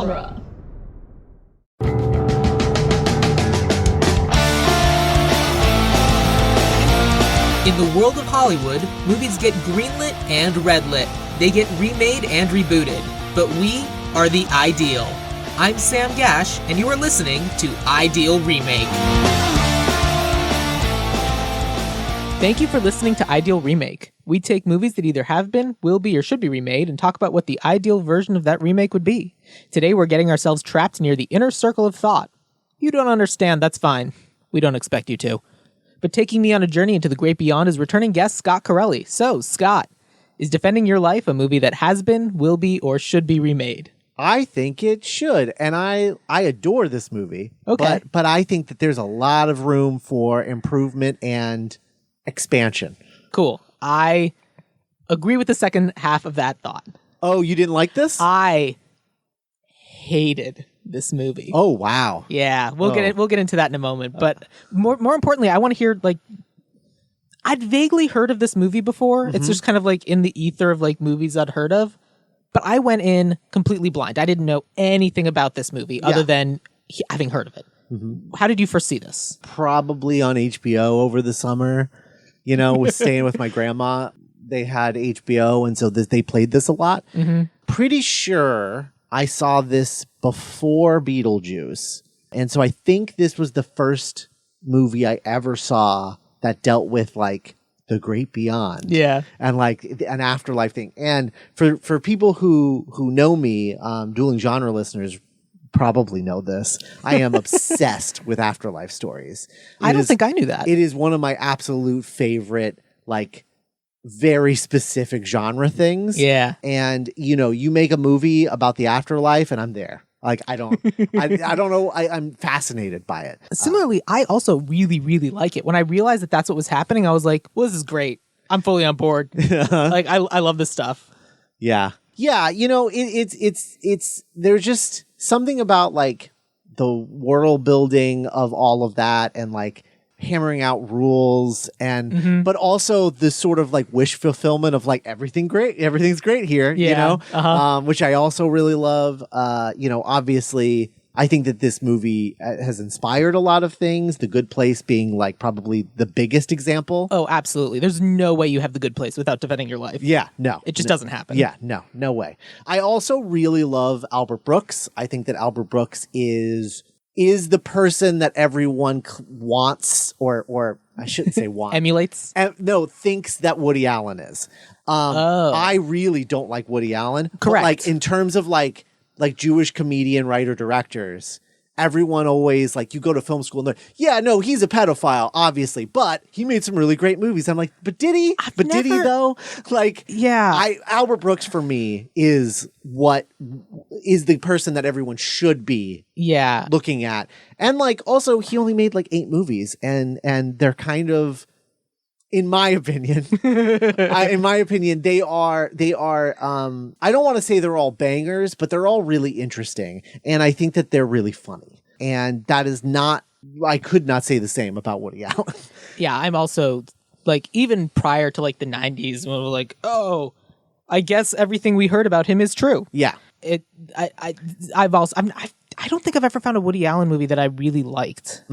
genre. In the world of Hollywood, movies get greenlit and redlit. They get remade and rebooted. But we are the ideal. I'm Sam Gasch, and you are listening to Ideal Remake. Thank you for listening to Ideal Remake. We take movies that either have been, will be, or should be remade and talk about what the ideal version of that remake would be. Today we're getting ourselves trapped near the inner circle of thought. You don't understand, that's fine. We don't expect you to. But taking me on a journey into the great beyond is returning guest Scott Carelli. So, Scott, is Defending Your Life a movie that has been, will be, or should be remade? I think it should, and I adore this movie. Okay. But I think that there's a lot of room for improvement and expansion. Cool. I agree with the second half of that thought. Oh, you didn't like this? I hated this movie. Oh, wow. Yeah, we'll get into that in a moment. But more importantly, I want to hear, like, I'd vaguely heard of this movie before. It's just kind of like in the ether of like movies I'd heard of. But I went in completely blind. I didn't know anything about this movie other than having heard of it. How did you first see this? Probably on HBO over the summer. You know, was staying with my grandma. They had HBO, and so they played this a lot. Pretty sure I saw this before Beetlejuice. And so I think this was the first movie I ever saw that dealt with like the great beyond. Yeah. And like an afterlife thing. And for people who know me, dueling genre listeners probably know this. I am obsessed with afterlife stories. I don't think I knew that. It is one of my absolute favorite, like, very specific genre things. Yeah. And, you know, you make a movie about the afterlife and I'm there. Like, I don't know. I'm fascinated by it. Similarly, I also really, really like it. When I realized that that's what was happening, I was like, well, this is great. I'm fully on board. Like, I love this stuff. Yeah. Yeah. You know, it's, there's just something about like the world building of all of that and like hammering out rules and, but also this sort of like wish fulfillment of like everything's great here, you know, which I also really love. You know, obviously I think that this movie has inspired a lot of things. The Good Place being like probably the biggest example. Oh, absolutely. There's no way you have The Good Place without Defending Your Life. Yeah, no. It just doesn't happen. Yeah, no way. I also really love Albert Brooks. I think that Albert Brooks is the person that everyone wants, or I shouldn't say wants. Emulates? No, thinks that Woody Allen is. I really don't like Woody Allen. Correct. But like in terms of like Jewish comedian, writer, directors, everyone always like, you go to film school and they're, yeah, no, he's a pedophile, obviously, but he made some really great movies. I'm like, but did he? Did he though? Like, yeah, Albert Brooks for me is the person that everyone should be looking at. And like, also he only made like 8 movies and they're kind of, in my opinion, they are, I don't want to say they're all bangers, but they're all really interesting. And I think that they're really funny. And that is not, I could not say the same about Woody Allen. Yeah, I'm also like, even prior to like the 90s when we're like, oh, I guess everything we heard about him is true. Yeah. I don't think I've ever found a Woody Allen movie that I really liked.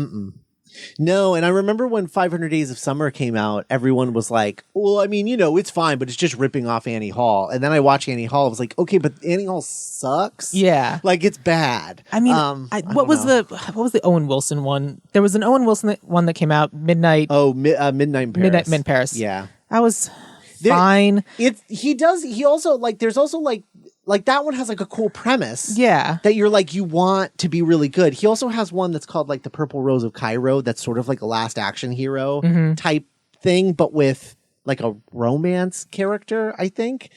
No, and I remember when 500 Days of Summer came out, everyone was like, well, I mean, you know, it's fine, but it's just ripping off Annie Hall. And then I watched Annie Hall. I was like, okay, but Annie Hall sucks. Yeah. Like, it's bad. I mean, what was the Owen Wilson one? There was an Owen Wilson one that came out, Midnight. Oh, Midnight in Paris. Midnight in Paris. Yeah. That was fine. He also, like, there's also, like that one has like a cool premise. Yeah. That you're like, you want to be really good. He also has one that's called like The Purple Rose of Cairo. That's sort of like a Last Action Hero type thing, but with like a romance character, I think.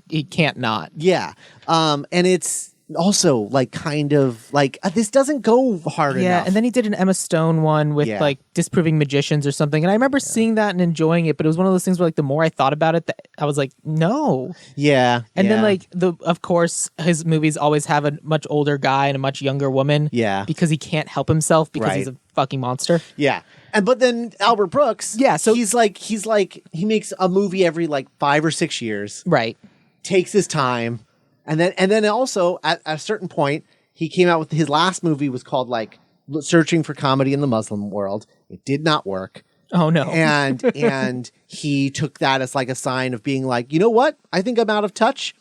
He can't not. Yeah. And it's also like kind of like this doesn't go hard enough. Yeah, and then he did an Emma Stone one with like disproving magicians or something, and I remember seeing that and enjoying it, but it was one of those things where like the more I thought about it, I was like, no. Yeah. And then like of course his movies always have a much older guy and a much younger woman. Yeah. Because he can't help himself because he's a fucking monster. Yeah. But then Albert Brooks, so he's like he makes a movie every like 5 or 6 years. Right. Takes his time. And then also at a certain point, he came out with his last movie was called like Searching for Comedy in the Muslim World. It did not work. Oh no. And he took that as like a sign of being like, you know what? I think I'm out of touch.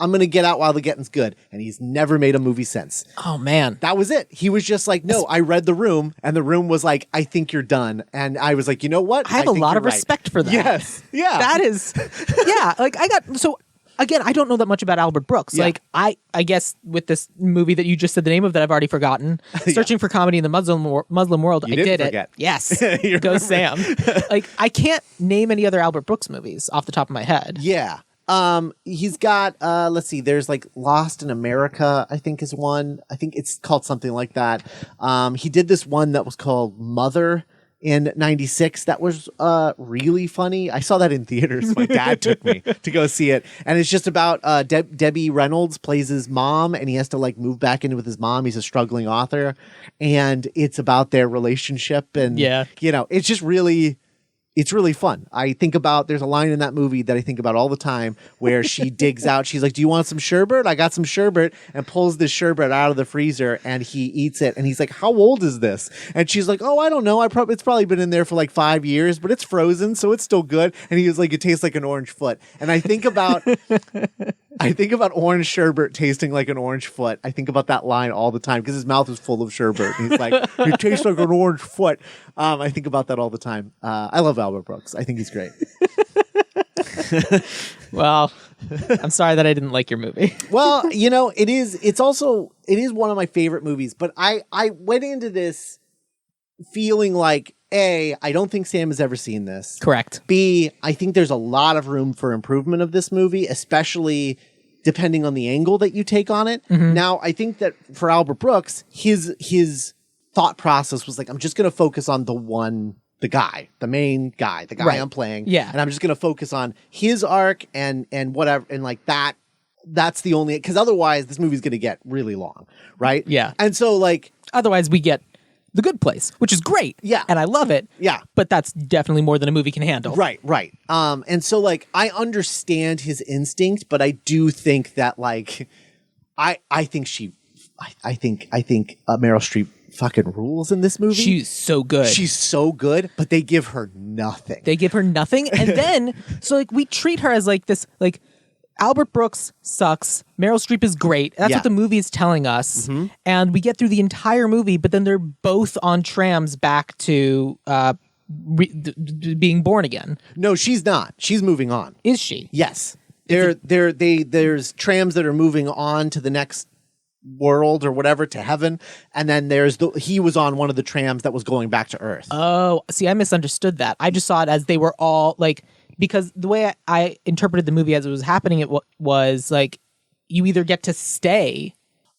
I'm going to get out while the getting's good. And he's never made a movie since. Oh man. That was it. He was just like, no, I read The Room, and The Room was like, I think you're done. And I was like, you know what? I have a lot of respect for that. Yes. Yeah. That is, yeah. Like again, I don't know that much about Albert Brooks. Yeah. Like I guess with this movie that you just said the name of that I've already forgotten, Searching for Comedy in the Muslim World, I did forget. it. Yes. Go Sam. Like I can't name any other Albert Brooks movies off the top of my head. Yeah. He's got, let's see, there's like Lost in America, I think is one. I think it's called something like that. He did this one that was called Mother in 96. That was, really funny. I saw that in theaters. My dad took me to go see it. And it's just about, Debbie Reynolds plays his mom, and he has to like move back in with his mom. He's a struggling author, and it's about their relationship. And, you know, it's just really, it's really fun. I think about, there's a line in that movie that I think about all the time where she digs out, she's like, do you want some sherbet? I got some sherbet, and pulls this sherbet out of the freezer, and he eats it. And he's like, how old is this? And she's like, oh, I don't know. It's probably been in there for like 5 years, but it's frozen, so it's still good. And he was like, it tastes like an orange foot. And I think about, orange sherbet tasting like an orange foot. I think about that line all the time because his mouth is full of sherbet. And he's like, it tastes like an orange foot. I think about that all the time. I love Albert Brooks. I think he's great. Well, I'm sorry that I didn't like your movie. Well, you know, it is one of my favorite movies, but I went into this feeling like, A, I don't think Sam has ever seen this. Correct. B, I think there's a lot of room for improvement of this movie, especially depending on the angle that you take on it. Mm-hmm. Now, I think that for Albert Brooks, his thought process was like, I'm just going to focus on the main guy right. I'm playing. Yeah. And I'm just going to focus on his arc and whatever. And like that's the only, because otherwise this movie's going to get really long. Right. Yeah. And so like, otherwise we get The Good Place, which is great. Yeah. And I love it. Yeah. But that's definitely more than a movie can handle. Right. Right. And so like, I understand his instinct, but I do think that like, I think Meryl Streep fucking rules in this movie. She's so good. She's so good, but they give her nothing. And then, so like we treat her as like this, like Albert Brooks sucks. Meryl Streep is great. That's what the movie is telling us. Mm-hmm. And we get through the entire movie, but then they're both on trams back to being born again. No, she's not. She's moving on. Is she? Yes. There's trams that are moving on to the next world or whatever, to heaven, and then he was on one of the trams that was going back to Earth. Oh, see, I misunderstood that. I just saw it as they were all like, because the way I interpreted the movie as it was happening, it was like you either get to stay,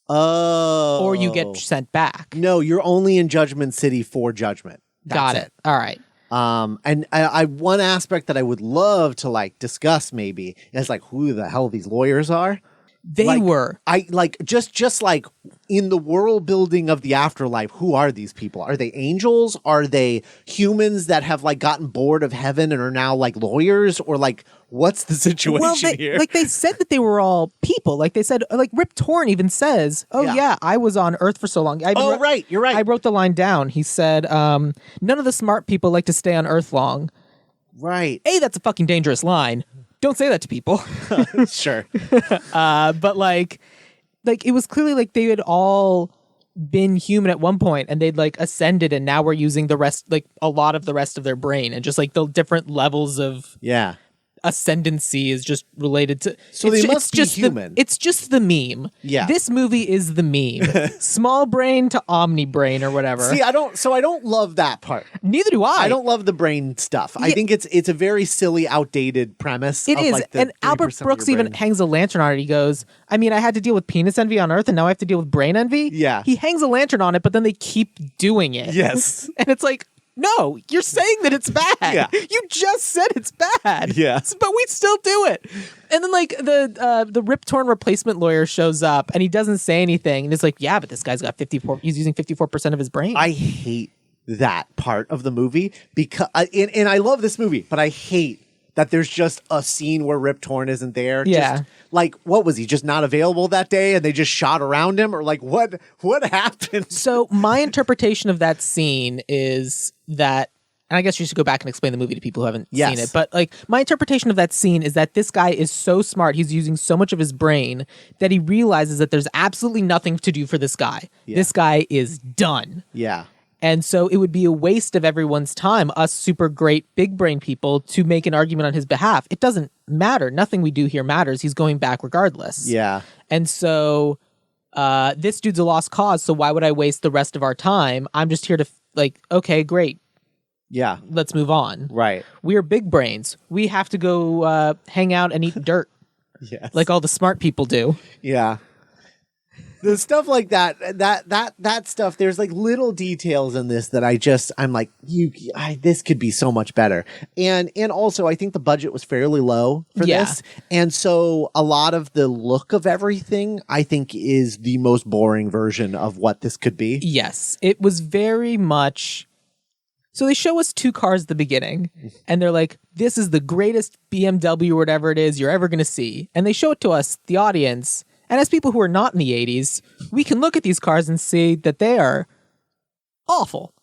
or you get sent back. No, you're only in Judgment City for Judgment. Got it. All right. And I one aspect that I would love to like discuss maybe is like who the hell these lawyers are. They were. I like just like in the world building of the afterlife, who are these people? Are they angels? Are they humans that have like gotten bored of heaven and are now like lawyers? Or like what's the situation here? Like they said that they were all people. Like they said, like Rip Torn even says, "Oh yeah, I was on Earth for so long." Right, you're right. I wrote the line down. He said, "None of the smart people like to stay on Earth long." Right. That's a fucking dangerous line. Don't say that to people. Sure. But like it was clearly like they had all been human at one point and they'd like ascended, and now we're using the rest, like a lot of the rest of their brain, and just like the different levels of ascendancy is just related to. So they must be human. It's just the meme. Yeah. This movie is the meme. Small brain to omni brain or whatever. See, I don't love that part. Neither do I. I don't love the brain stuff. I think it's a very silly, outdated premise. It is. Like and Albert Brooks even hangs a lantern on it. He goes, I mean, I had to deal with penis envy on Earth and now I have to deal with brain envy. Yeah. He hangs a lantern on it, but then they keep doing it. Yes. And it's like, no, you're saying that it's bad. Yeah. You just said it's bad. Yeah. But we still do it. And then like the Rip Torn replacement lawyer shows up and he doesn't say anything. And it's like, yeah, but this guy's got 54. He's using 54% of his brain. I hate that part of the movie because, and I love this movie, but I hate that there's just a scene where Rip Torn isn't there. Yeah. Just, like, what was he just not available that day and they just shot around him? Or like what happened? So my interpretation of that scene is that, and I guess you should go back and explain the movie to people who haven't seen it. But like my interpretation of that scene is that this guy is so smart. He's using so much of his brain that he realizes that there's absolutely nothing to do for this guy. Yeah. This guy is done. Yeah. And so it would be a waste of everyone's time, us super great big brain people, to make an argument on his behalf. It doesn't matter. Nothing we do here matters. He's going back regardless. Yeah. And so this dude's a lost cause. So why would I waste the rest of our time? I'm just here to okay, great. Yeah. Let's move on. Right. We're big brains. We have to go hang out and eat dirt. Yes. Like all the smart people do. Yeah. The stuff like that stuff, there's like little details in this that I'm like, this could be so much better. And also I think the budget was fairly low for this. And so a lot of the look of everything, I think, is the most boring version of what this could be. Yes. It was very much. So they show us two cars at the beginning, and they're like, this is the greatest BMW or whatever it is you're ever going to see. And they show it to us, the audience. And as people who are not in the 80s, we can look at these cars and see that they are awful.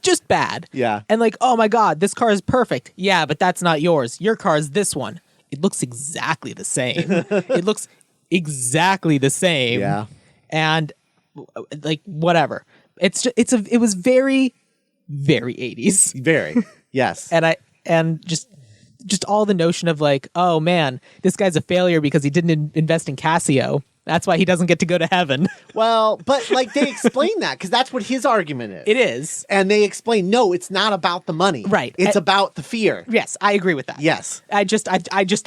Just bad. Yeah. And like, oh my God, this car is perfect. Yeah, but that's not yours. Your car is this one. It looks exactly the same. It looks exactly the same. Yeah. And like, whatever. It was very, very 80s. Very. Yes. And just all the notion of like, oh man, this guy's a failure because he didn't invest in Casio. That's why he doesn't get to go to heaven. Well, but like they explain that because that's what his argument is. It is. And they explain, no, it's not about the money. Right. It's about the fear. Yes, I agree with that. Yes. I just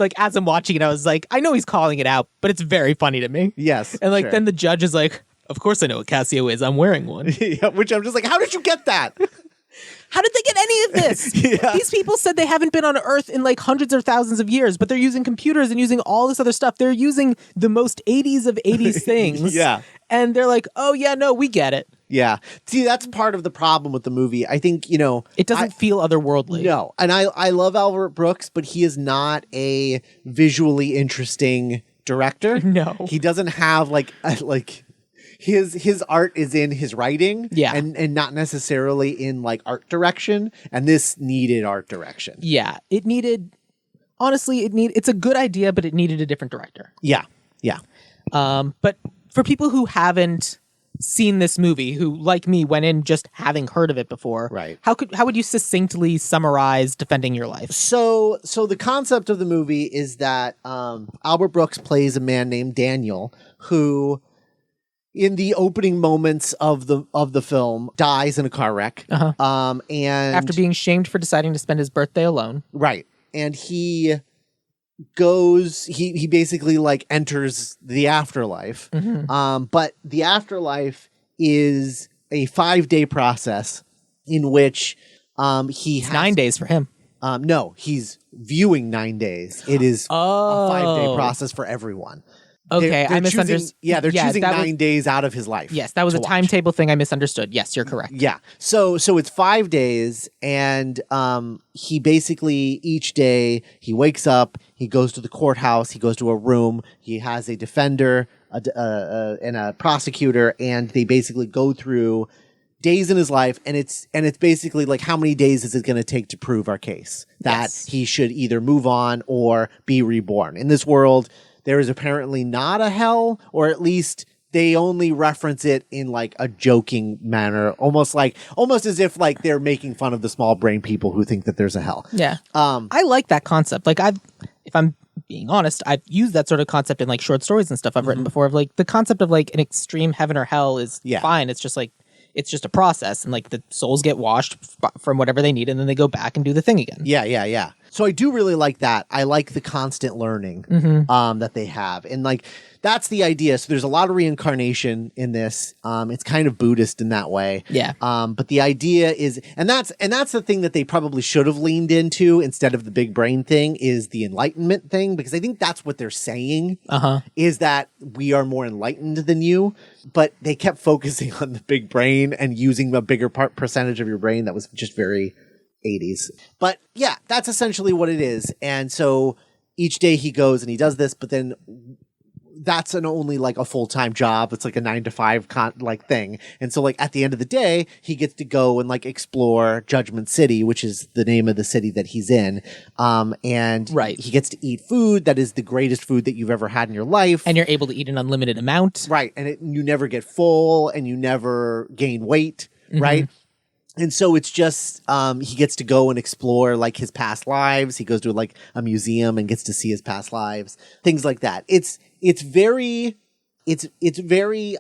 like, as I'm watching it, I was like, I know he's calling it out, but it's very funny to me. Yes. And like, sure. then the judge is like, of course I know what Casio is. I'm wearing one. Yeah, which I'm just like, how did you get that? How did they get any of this? Yeah. These people said they haven't been on Earth in like hundreds or thousands of years, but they're using computers and using all this other stuff. They're using the most 80s of 80s things. Yeah. And they're like, oh yeah, no, we get it. Yeah. See, that's part of the problem with the movie. I think, it doesn't feel otherworldly. No. And I love Albert Brooks, but he is not a visually interesting director. No. He doesn't have his art is in his writing, and not necessarily in like art direction. And this needed art direction. Yeah, it's a good idea, but it needed a different director. Yeah, yeah. But for people who haven't seen this movie, who like me went in just having heard of it before, right? How would you succinctly summarize Defending Your Life? So the concept of the movie is that Albert Brooks plays a man named Daniel who, in the opening moments of the film, dies in a car wreck. Uh-huh. And after being shamed for deciding to spend his birthday alone. Right. And he basically like enters the afterlife. Mm-hmm. But the afterlife is a 5-day process in which he has 9 days for him. No, he's viewing 9 days. It is a 5-day process for everyone. Okay, I misunderstood. They're choosing 9 days out of his life. Yes, that was a timetable thing I misunderstood. Yes, you're correct. Yeah. So it's 5 days, and he basically each day he wakes up, he goes to the courthouse, he goes to a room, he has a defender and a prosecutor, and they basically go through days in his life, and it's basically like, how many days is it going to take to prove our case that he should either move on or be reborn in this world. There is apparently not a hell, or at least they only reference it in like a joking manner, almost as if like they're making fun of the small brain people who think that there's a hell. Yeah. I like that concept. Like if I'm being honest, I've used that sort of concept in like short stories and stuff I've written before, of like the concept of like an extreme heaven or hell is fine. It's just like, it's just a process, and like the souls get washed from whatever they need, and then they go back and do the thing again. Yeah. So I do really like that. I like the constant learning that they have, and like that's the idea. So there's a lot of reincarnation in this. It's kind of Buddhist in that way. Yeah. But the idea is, and that's the thing that they probably should have leaned into instead of the big brain thing, is the enlightenment thing, because I think that's what they're saying. Is that we are more enlightened than you, but they kept focusing on the big brain and using a bigger percentage of your brain that was just very 80s. But yeah, that's essentially what it is. And so each day he goes and he does this, but then that's only like a full-time job. It's like a 9-to-5 like thing. And so like at the end of the day, he gets to go and like explore Judgment City, which is the name of the city that he's in. And he gets to eat food that is the greatest food that you've ever had in your life. And you're able to eat an unlimited amount. Right. And you never get full and you never gain weight. Right. And so it's just, he gets to go and explore like his past lives. He goes to like a museum and gets to see his past lives, things like that. It's very,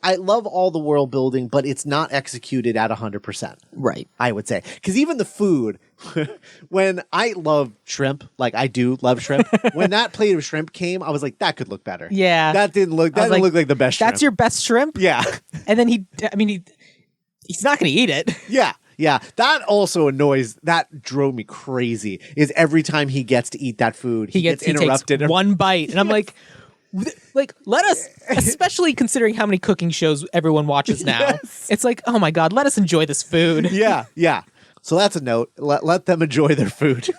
I love all the world building, but it's not executed at 100%. Right. I would say. Cause even the food, when I love shrimp, like I do love shrimp, when that plate of shrimp came, I was like, that could look better. Yeah. That didn't look like the best shrimp. That's your best shrimp? Yeah. And then he's not going to eat it. Yeah. Yeah, that also that drove me crazy, is every time he gets to eat that food, he gets interrupted. Takes one bite. And I'm like, let us, especially considering how many cooking shows everyone watches now. Yes. It's like, oh my God, let us enjoy this food. Yeah, yeah. So that's a note. Let them enjoy their food.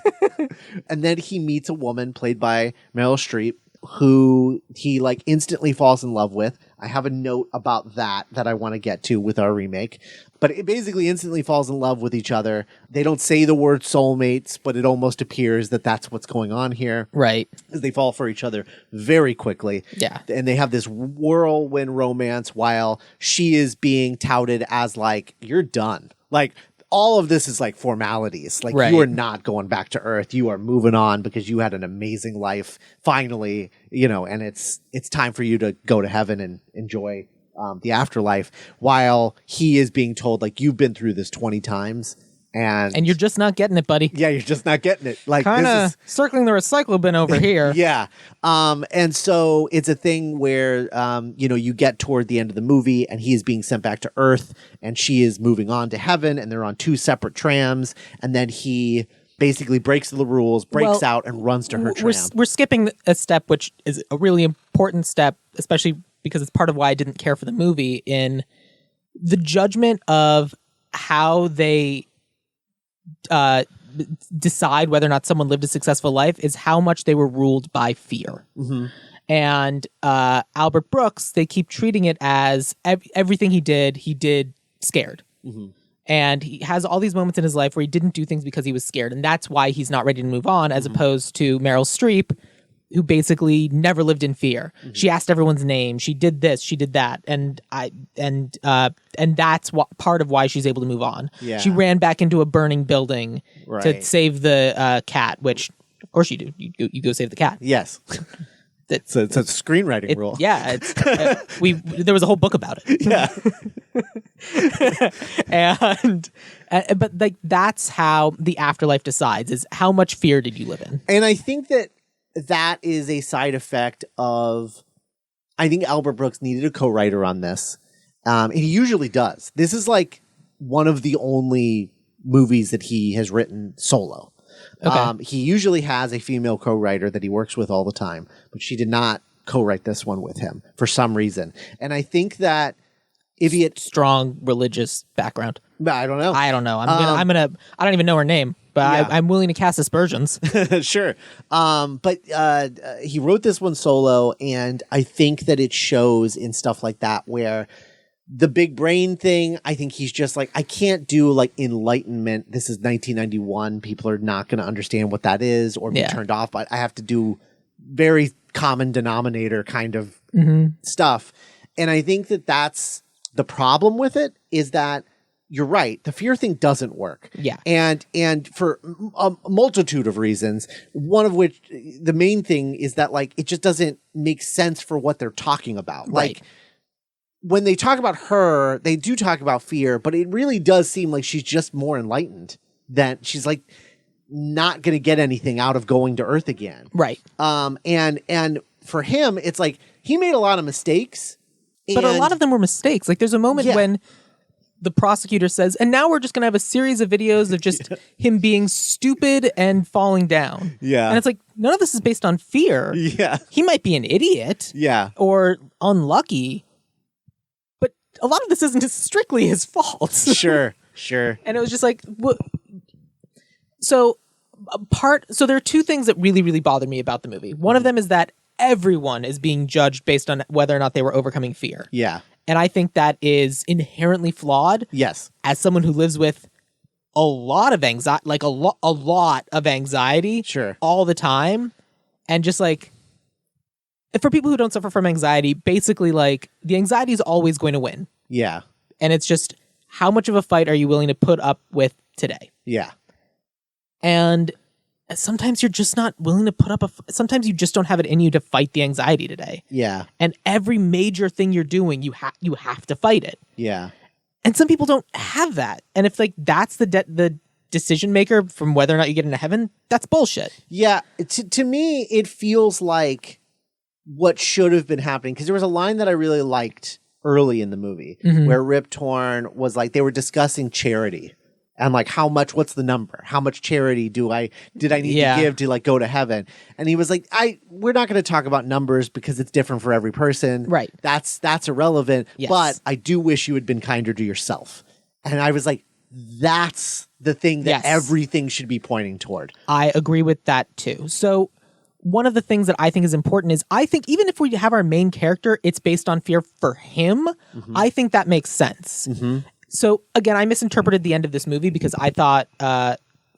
And then he meets a woman played by Meryl Streep, who he like instantly falls in love with. I have a note about that I want to get to with our remake. But it basically instantly falls in love with each other. They don't say the word soulmates, but it almost appears that that's what's going on here. Right. Because they fall for each other very quickly. Yeah. And they have this whirlwind romance while she is being touted as like, you're done. Like, all of this is like formalities. Like, you are not going back to Earth. You are moving on because you had an amazing life finally, and it's time for you to go to heaven and enjoy the afterlife, while he is being told like, you've been through this 20 times and you're just not getting it, buddy. Yeah, you're just not getting it. Like, kind of circling the recycle bin over here. Yeah. And so it's a thing where you get toward the end of the movie and he is being sent back to Earth and she is moving on to heaven, and they're on two separate trams, and then he basically breaks the rules, breaks out, and runs to her tram. We're skipping a step, which is a really important step, especially because it's part of why I didn't care for the movie, in the judgment of how they decide whether or not someone lived a successful life is how much they were ruled by fear. Mm-hmm. And Albert Brooks, they keep treating it as everything he did scared. Mm-hmm. And he has all these moments in his life where he didn't do things because he was scared. And that's why he's not ready to move on, as opposed to Meryl Streep, who basically never lived in fear. Mm-hmm. She asked everyone's name. She did this. She did that. And that's part of why she's able to move on. Yeah. She ran back into a burning building to save the cat, which, of course you do. You go save the cat. Yes. It's a screenwriting rule. Yeah. There was a whole book about it. Yeah. But like, that's how the afterlife decides, is how much fear did you live in? And I think that is a side effect of, I think Albert Brooks needed a co-writer on this. And he usually does. This is like one of the only movies that he has written solo. Okay. He usually has a female co-writer that he works with all the time, but she did not co-write this one with him for some reason. And I think that if he had strong religious background, I don't know. I don't even know her name, but I'm willing to cast aspersions. Sure. But he wrote this one solo, and I think that it shows in stuff like that where the big brain thing, I think he's just like, I can't do like enlightenment. This is 1991. People are not going to understand what that is or be turned off, but I have to do very common denominator kind of stuff. And I think that that's the problem with it, is that you're right. The fear thing doesn't work. Yeah. And for a multitude of reasons, one of which, the main thing is that like, it just doesn't make sense for what they're talking about. Right. Like, when they talk about her, they do talk about fear, but it really does seem like she's just more enlightened, than she's like not going to get anything out of going to Earth again. Right. And for him, it's like he made a lot of mistakes, but a lot of them were mistakes. Like, there's a moment when the prosecutor says, and now we're just going to have a series of videos of just him being stupid and falling down. Yeah. And it's like, none of this is based on fear. Yeah. He might be an idiot. Yeah. Or unlucky. A lot of this isn't strictly his fault. Sure. And it was just like, what? So there are two things that really, really bothered me about the movie. One of them is that everyone is being judged based on whether or not they were overcoming fear. Yeah. And I think that is inherently flawed. Yes. As someone who lives with a lot of anxiety, like a lot of anxiety, Sure, all the time, and just like for people who don't suffer from anxiety, basically like the anxiety is always going to win. Yeah. And it's just how much of a fight are you willing to put up with today? Yeah. And sometimes you're just not willing to put up sometimes you just don't have it in you to fight the anxiety today. Yeah. And every major thing you're doing, you have to fight it. Yeah. And some people don't have that. And if like that's the decision maker from whether or not you get into heaven, that's bullshit. Yeah. To me, it feels like what should have been happening, because there was a line that I really liked early in the movie where Rip Torn was like, they were discussing charity. And like, what's the number? How much charity did I need to give to like go to heaven? And he was like, we're not going to talk about numbers because it's different for every person. Right. That's irrelevant. Yes. But I do wish you had been kinder to yourself. And I was like, that's the thing that everything should be pointing toward. I agree with that too. So one of the things that I think is important is I think even if we have our main character, it's based on fear for him. I think that makes sense. So again, I misinterpreted the end of this movie because I thought Meryl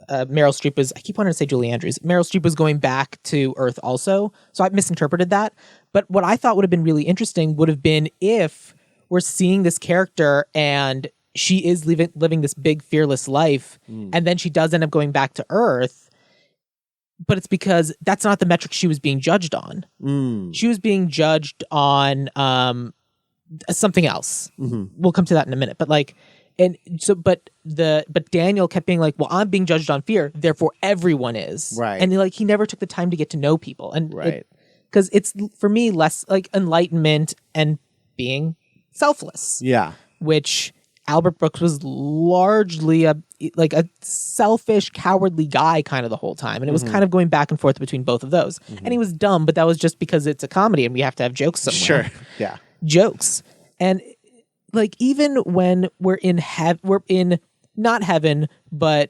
Streep was, I keep wanting to say Julie Andrews, Meryl Streep was going back to Earth also. So I misinterpreted that. But what I thought would have been really interesting would have been if we're seeing this character and she is living this big, fearless life, and then she does end up going back to Earth, but it's because that's not the metric she was being judged on. She was being judged on something else. We'll come to that in a minute. But like, but Daniel kept being like, well, I'm being judged on fear, therefore everyone is. Right. And he never took the time to get to know people. And right. Because it's, for me, less like enlightenment and being selfless. Yeah. Which Albert Brooks was largely a selfish, cowardly guy kind of the whole time. And it was kind of going back and forth between both of those. And he was dumb, but that was just because it's a comedy and we have to have jokes somewhere. Sure. Yeah. Jokes. And like, even when we're in not heaven, but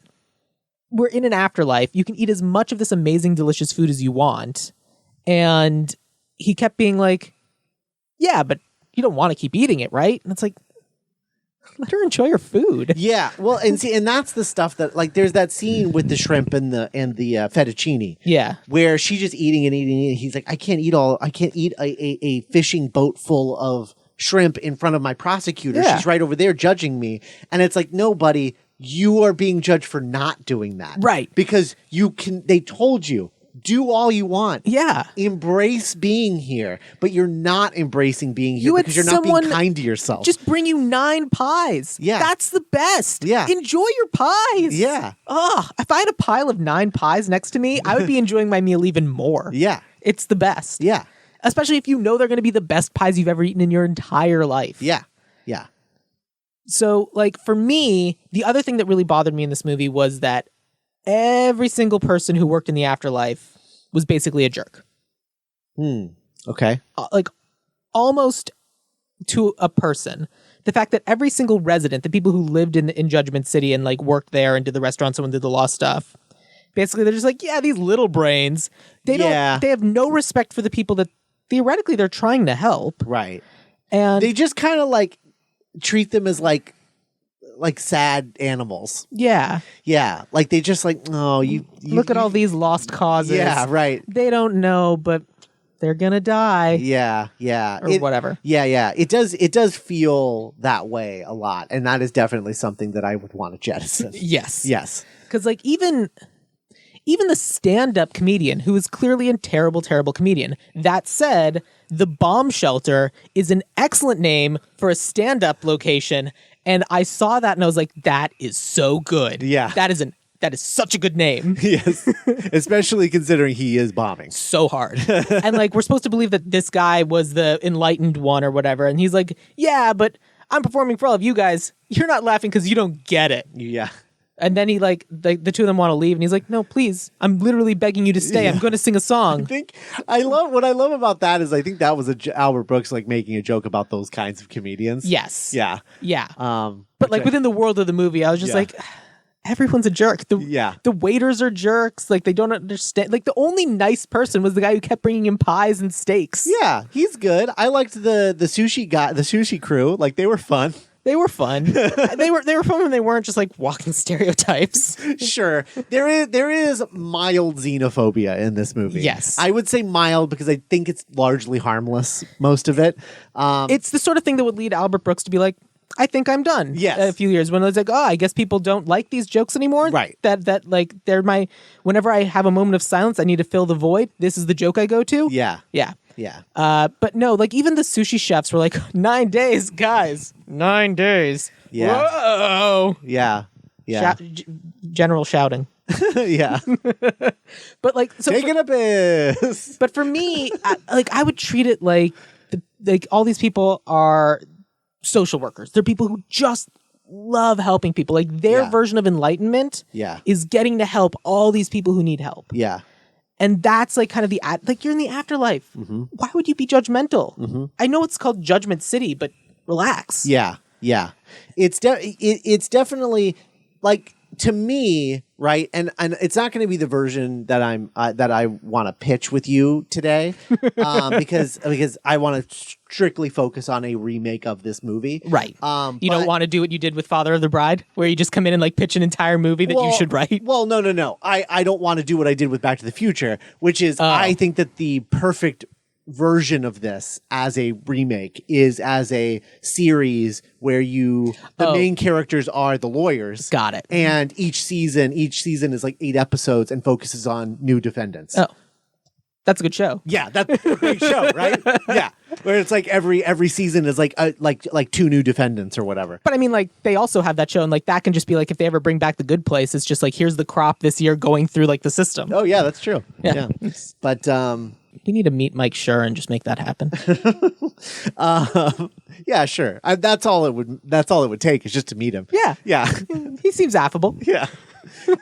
we're in an afterlife, you can eat as much of this amazing, delicious food as you want. And he kept being like, yeah, but you don't want to keep eating it, right? And it's like, let her enjoy her food. Yeah. Well, and that's the stuff that, like, there's that scene with the shrimp and the fettuccine. Yeah. Where she's just eating and eating and eating. He's like, I can't eat a fishing boat full of shrimp in front of my prosecutor. Yeah. She's right over there judging me. And it's like, no, buddy, you are being judged for not doing that. Right. Because they told you, do all you want. Yeah. Embrace being here, but you're not embracing being here because you're not being kind to yourself. Just bring you 9 pies. Yeah. That's the best. Yeah. Enjoy your pies. Yeah. Oh, if I had a pile of 9 pies next to me, I would be enjoying my meal even more. Yeah. It's the best. Yeah. Especially if you know they're going to be the best pies you've ever eaten in your entire life. Yeah. Yeah. So, like, for me, the other thing that really bothered me in this movie was that every single person who worked in the afterlife was basically a jerk. Okay. Like, almost to a person. The fact that every single resident, the people who lived in Judgment City and, like, worked there and did the restaurants and did the law stuff, basically they're just like, yeah, these little brains. They have no respect for the people that theoretically they're trying to help. Right. And they just kind of, like, treat them as, like sad animals. Yeah. Yeah. Like, they just like, oh, you look at all these lost causes. Yeah, right. They don't know, but they're gonna die. Yeah, yeah. Or whatever. Yeah, yeah. It does feel that way a lot. And that is definitely something that I would want to jettison. Yes. Yes. Because, like, even the stand-up comedian, who is clearly a terrible, terrible comedian, that said, the bomb shelter is an excellent name for a stand-up location. And I saw that and I was like, that is so good. Yeah. That is such a good name. Yes. Especially considering he is bombing so hard. And, like, we're supposed to believe that this guy was the enlightened one or whatever. And he's like, yeah, but I'm performing for all of you guys. You're not laughing because you don't get it. Yeah. And then he, like, the two of them want to leave, and he's like, no, please, I'm literally begging you to stay. Yeah. I'm going to sing a song. What I love about that is I think that was Albert Brooks, like, making a joke about those kinds of comedians. Yes. Yeah. Yeah. But, like, within the world of the movie, I was just like, everyone's a jerk. Yeah. The waiters are jerks. Like, they don't understand. Like, the only nice person was the guy who kept bringing him pies and steaks. Yeah, he's good. I liked the sushi guy, the sushi crew. Like, they were fun. They were fun. they were fun when they weren't just like walking stereotypes. Sure. There is mild xenophobia in this movie. Yes. I would say mild because I think it's largely harmless, most of it. It's the sort of thing that would lead Albert Brooks to be like, I think I'm done. Yes. A few years when I was like, oh, I guess people don't like these jokes anymore. Right. That like they're whenever I have a moment of silence, I need to fill the void. This is the joke I go to. Yeah. Yeah. Yeah. But no, like even the sushi chefs were like, 9 days, guys. 9 days. Yeah. Whoa. Yeah. Yeah. General shouting. Yeah. But like, so Taking a piss. but for me, I would treat it like all these people are social workers. They're people who just love helping people. Like their Yeah. version of enlightenment Yeah. is getting to help all these people who need help. Yeah. And that's like kind of like you're in the afterlife. Mm-hmm. Why would you be judgmental? Mm-hmm. I know it's called Judgment City, but relax. Yeah. Yeah. It's definitely like, to me, right? And it's not going to be the version that I want to pitch with you today, because I want to strictly focus on a remake of this movie. Right. You don't want to do what you did with Father of the Bride, where you just come in and like pitch an entire movie that you should write. Well, no. I don't want to do what I did with Back to the Future, which is I think that the perfect version of this as a remake is as a series where the main characters are the lawyers. Got it. And each season is like 8 episodes and focuses on new defendants. Oh, that's a good show. Yeah, that's a great show, right? Yeah, where it's like every season is like 2 new defendants or whatever. But I mean, like they also have that show, and like that can just be like if they ever bring back The Good Place, it's just like here's the crop this year going through like the system. Oh yeah, that's true. Yeah. But we need to meet Mike Schur and just make that happen. yeah, sure. That's all it would take is just to meet him. Yeah. Yeah. He seems affable. Yeah.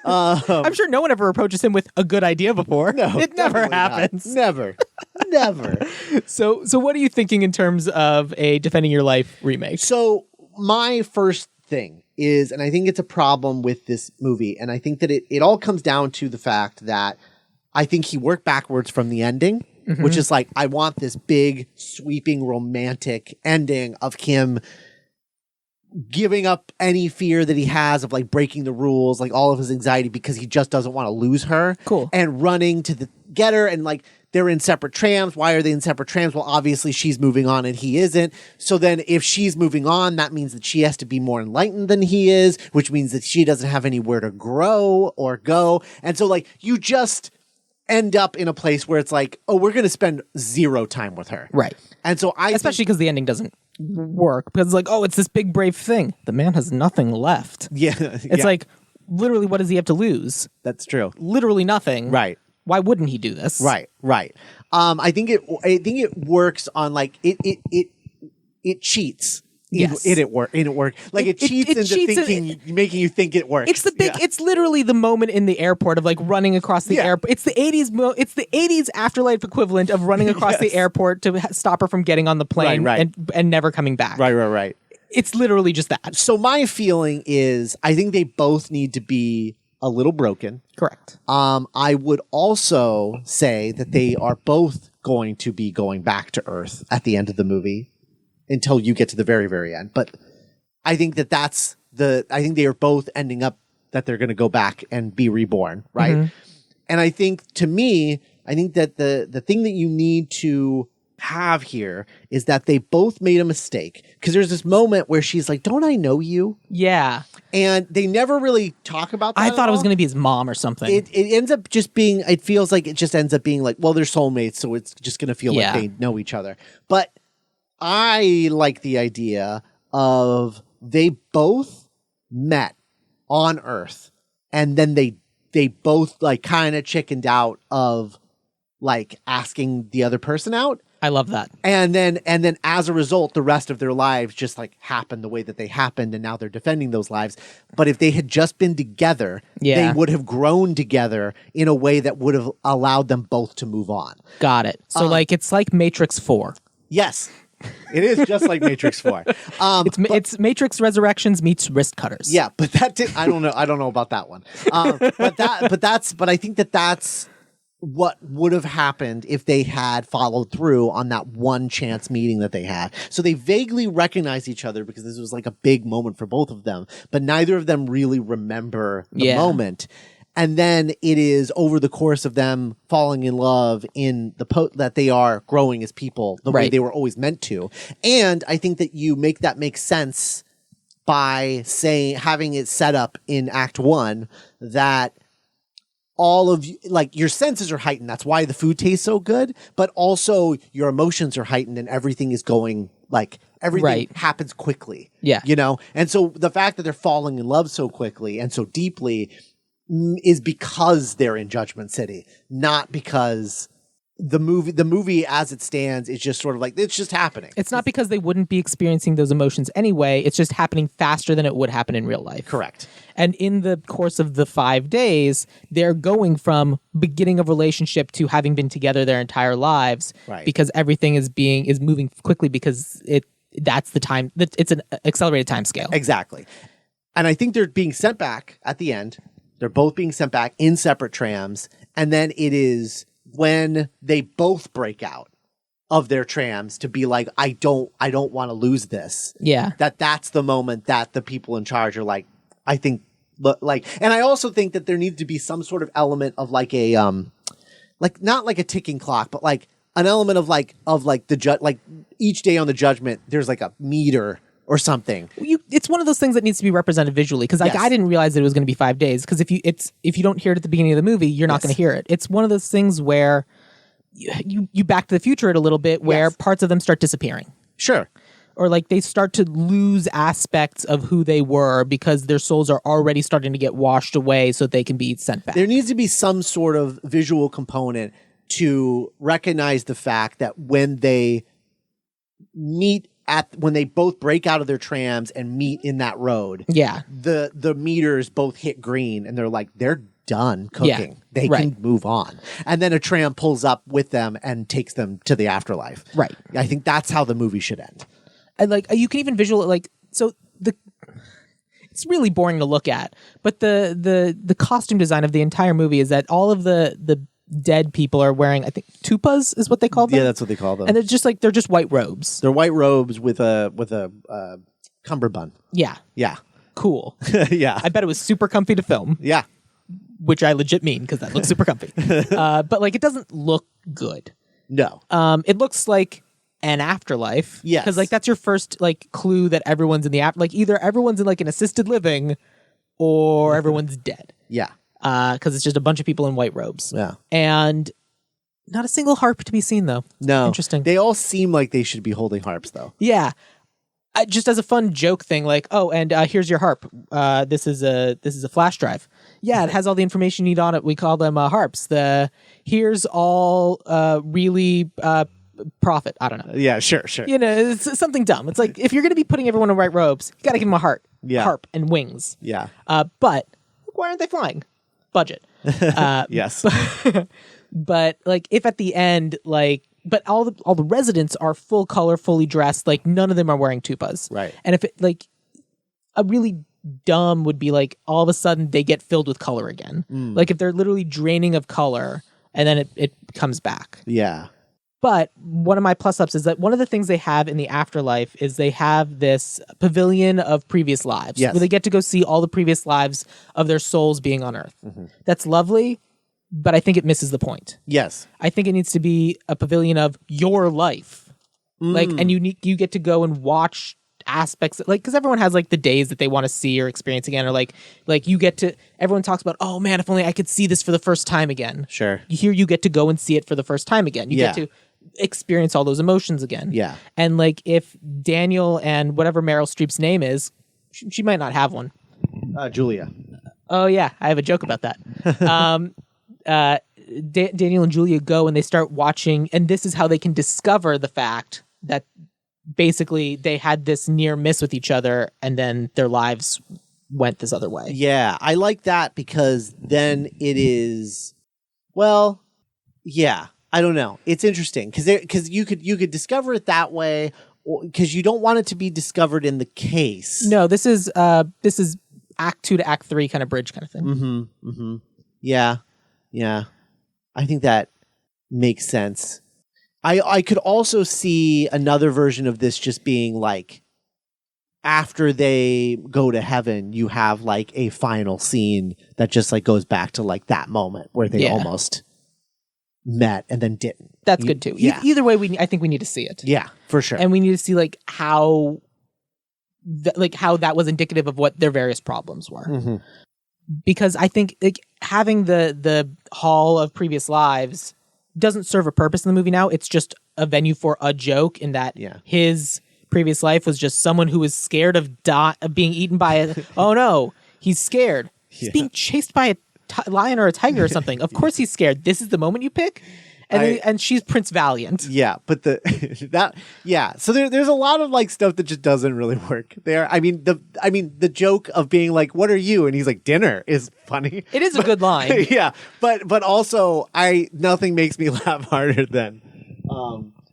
I'm sure no one ever approaches him with a good idea before. No, it never happens. Never. So what are you thinking in terms of a Defending Your Life remake? So my first thing is, and I think it's a problem with this movie, and I think that it all comes down to the fact that I think he worked backwards from the ending, which is like, I want this big, sweeping, romantic ending of him giving up any fear that he has of like breaking the rules, like all of his anxiety because he just doesn't want to lose her. Cool. And running to get her, and like they're in separate trams. Why are they in separate trams? Well, obviously she's moving on and he isn't. So then if she's moving on, that means that she has to be more enlightened than he is, which means that she doesn't have anywhere to grow or go. And so like you just end up in a place where it's like, oh, we're going to spend 0 time with her. Right. And so especially because the ending doesn't work, because it's like, oh, it's this big brave thing. The man has nothing left. Yeah. It's like, literally, what does he have to lose? That's true. Literally nothing. Right. Why wouldn't he do this? Right. I think it works on like it cheats. Yes. It work. Like it cheats into cheats thinking, making you think it works. It's the big. Yeah. It's literally the moment in the airport of like running across the airport. It's the 80s. It's the 80s afterlife equivalent of running across the airport to stop her from getting on the plane Right. and never coming back. Right. It's literally just that. So my feeling is, I think they both need to be a little broken. Correct. I would also say that they are both going to be going back to Earth at the end of the movie until you get to the very, very end. But I think I think they are both ending up that they're going to go back and be reborn. Right. Mm-hmm. And I think that the thing that you need to have here is that they both made a mistake, because there's this moment where she's like, don't I know you? Yeah. And they never really talk about that. I thought it was going to be his mom or something. It ends up just being, it feels like it just ends up being like, well, they're soulmates, so it's just going to feel like they know each other. But I like the idea of they both met on Earth, and then they both like kind of chickened out of like asking the other person out. I love that. And then as a result, the rest of their lives just like happened the way that they happened, and now they're defending those lives. But if they had just been together, they would have grown together in a way that would have allowed them both to move on. Got it. So like it's like Matrix 4. Yes. It is just like Matrix 4. It's Matrix Resurrections meets wrist cutters. Yeah, but that did, I don't know about that one. But I think that's what would have happened if they had followed through on that one chance meeting that they had. So they vaguely recognize each other because this was like a big moment for both of them, but neither of them really remember the moment. And then it is over the course of them falling in love in that they are growing as people the way they were always meant to. And I think that you make that make sense by having it set up in Act 1 that all of you, like, your senses are heightened. That's why the food tastes so good, but also your emotions are heightened and everything is going, like, everything happens quickly. Yeah. You know? And so the fact that they're falling in love so quickly and so deeply is because they're in Judgment City, not because the movie as it stands is just sort of like, it's just happening. It's not because they wouldn't be experiencing those emotions anyway. It's just happening faster than it would happen in real life. Correct. And in the course of the 5 days, they're going from beginning of relationship to having been together their entire lives, because everything is moving quickly because that's the time. It's an accelerated time scale. Exactly. And I think they're being sent back at the end. They're both being sent back in separate trams, and then it is when they both break out of their trams to be like, I don't want to lose this. Yeah. That's the moment that the people in charge are like, I think, like, and I also think that there needs to be some sort of element of like a, like, not like a ticking clock, but like an element of the like each day on the judgment, there's like a meter or something. It's one of those things that needs to be represented visually, because like I didn't realize that it was going to be 5 days, because if you don't hear it at the beginning of the movie, you're not going to hear it. It's one of those things where you Back to the Future it a little bit, where parts of them start disappearing. Sure. Or like they start to lose aspects of who they were because their souls are already starting to get washed away so they can be sent back. There needs to be some sort of visual component to recognize the fact that when they meet when they both break out of their trams and meet in that road, the meters both hit green and they're done cooking. They can move on. And then a tram pulls up with them and takes them to the afterlife. Right. I think that's how the movie should end. And like you can even it's really boring to look at, but the costume design of the entire movie is that all of the dead people are wearing, I think, tupas is what they call them. Yeah, that's what they call them. And they're just white robes. They're white robes with a cummerbund. Yeah. Yeah. Cool. Yeah. I bet it was super comfy to film. Yeah. Which I legit mean, because that looks super comfy. But like it doesn't look good. No. It looks like an afterlife. Yes. Because like that's your first like clue that everyone's in the like either everyone's in like an assisted living or everyone's dead. Yeah. Because it's just a bunch of people in white robes. Yeah. And not a single harp to be seen, though. No. Interesting. They all seem like they should be holding harps, though. Yeah. Just as a fun joke thing, like, oh, and here's your harp. This is a flash drive. Yeah, it has all the information you need on it. We call them harps. Here's all really profit. I don't know. Yeah, sure. You know, it's something dumb. It's like, if you're going to be putting everyone in white robes, you got to give them a harp and wings. Yeah. But why aren't they flying? Budget. Yes. But like if at the end, like, but all the residents are full color, fully dressed, like none of them are wearing tupas. Right. And if it like a really dumb would be like all of a sudden they get filled with color again. Like if they're literally draining of color and then it comes back. Yeah. But one of my plus ups is that one of the things they have in the afterlife is they have this pavilion of previous lives where they get to go see all the previous lives of their souls being on Earth. Mm-hmm. That's lovely, but I think it misses the point. Yes. I think it needs to be a pavilion of your life. Like, and you get to go and watch aspects, like, because everyone has like the days that they want to see or experience again, or like you get to, everyone talks about, oh man, if only I could see this for the first time again. Sure. Here you get to go and see it for the first time again. You get to experience all those emotions again. Yeah. And like if Daniel and whatever Meryl Streep's name is, she might not have one. Julia. Oh yeah, I have a joke about that. Daniel and Julia go and they start watching, and this is how they can discover the fact that basically they had this near miss with each other and then their lives went this other way. Yeah, I like that because then it is, well, yeah. I don't know. It's interesting because you could discover it that way, because you don't want it to be discovered in the case. No, this is Act 2 to Act 3 kind of bridge kind of thing. Yeah. I think that makes sense. I could also see another version of this just being like, after they go to heaven, you have like a final scene that just like goes back to like that moment where they almost met and then didn't. That's good too. Yeah. Either way, I think we need to see it. Yeah, for sure. And we need to see like how that was indicative of what their various problems were. Because I think like having the Hall of Previous Lives doesn't serve a purpose in the movie now. It's just a venue for a joke in that his previous life was just someone who was scared of being eaten by a... Oh no, he's scared. He's being chased by a lion or a tiger or something. Of course he's scared. This is the moment you pick? And she's Prince Valiant. Yeah, but so there's a lot of like stuff that just doesn't really work there. I mean the joke of being like, "What are you?" and he's like, "Dinner," is funny. It is a good line. Yeah, but also nothing makes me laugh harder than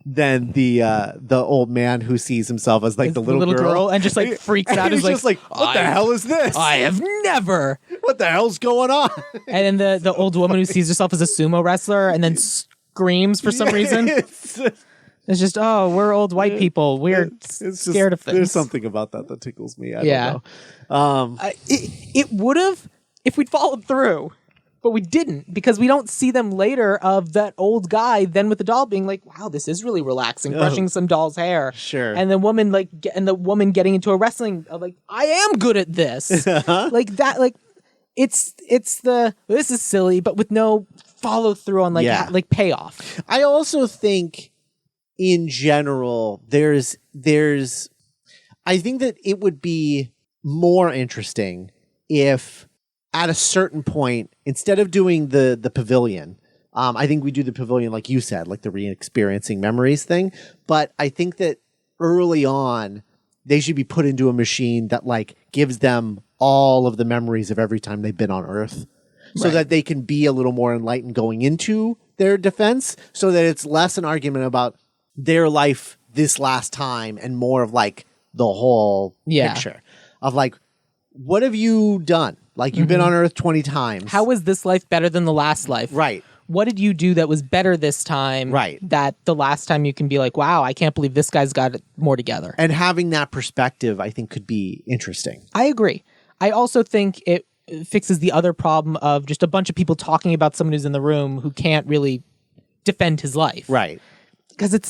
the old man who sees himself as like the little girl and just like freaks out. He's just like, "What the hell is this? I have never. What the hell's going on?" And then the old woman who sees herself as a sumo wrestler and then screams for some reason. It's just, we're old white people. We're scared of things. There's something about that tickles me. I don't know. It would have if we'd followed through, but we didn't, because we don't see them later of that old guy then with the doll being like, wow, this is really relaxing, brushing some doll's hair. Sure. And the woman getting into a wrestling, like, I am good at this. Like that, like it's this is silly, but with no follow through on like payoff. I also think in general, I think that it would be more interesting if at a certain point, instead of doing the pavilion, I think we do the pavilion, like you said, like the re-experiencing memories thing. But I think that early on, they should be put into a machine that like gives them all of the memories of every time they've been on Earth, so that they can be a little more enlightened going into their defense, so that it's less an argument about their life this last time and more of like the whole picture of like, what have you done? Like, you've been on Earth 20 times. How was this life better than the last life? Right. What did you do that was better this time? Right. That the last time you can be like, wow, I can't believe this guy's got it more together. And having that perspective, I think, could be interesting. I agree. I also think it fixes the other problem of just a bunch of people talking about someone who's in the room who can't really defend his life. Right. Because it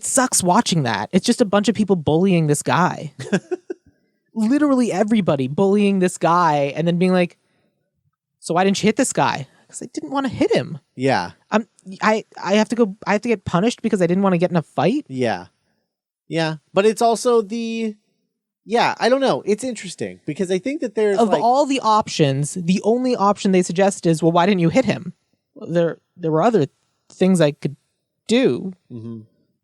sucks watching that. It's just a bunch of people bullying this guy. Literally everybody bullying this guy and then being like, so why didn't you hit this guy? Because I didn't want to hit him. Yeah. I have to get punished because I didn't want to get in a fight. Yeah. Yeah. But it's also I don't know. It's interesting because I think that there's of all the options, the only option they suggest is, well, why didn't you hit him? There were other things I could do. Mm-hmm.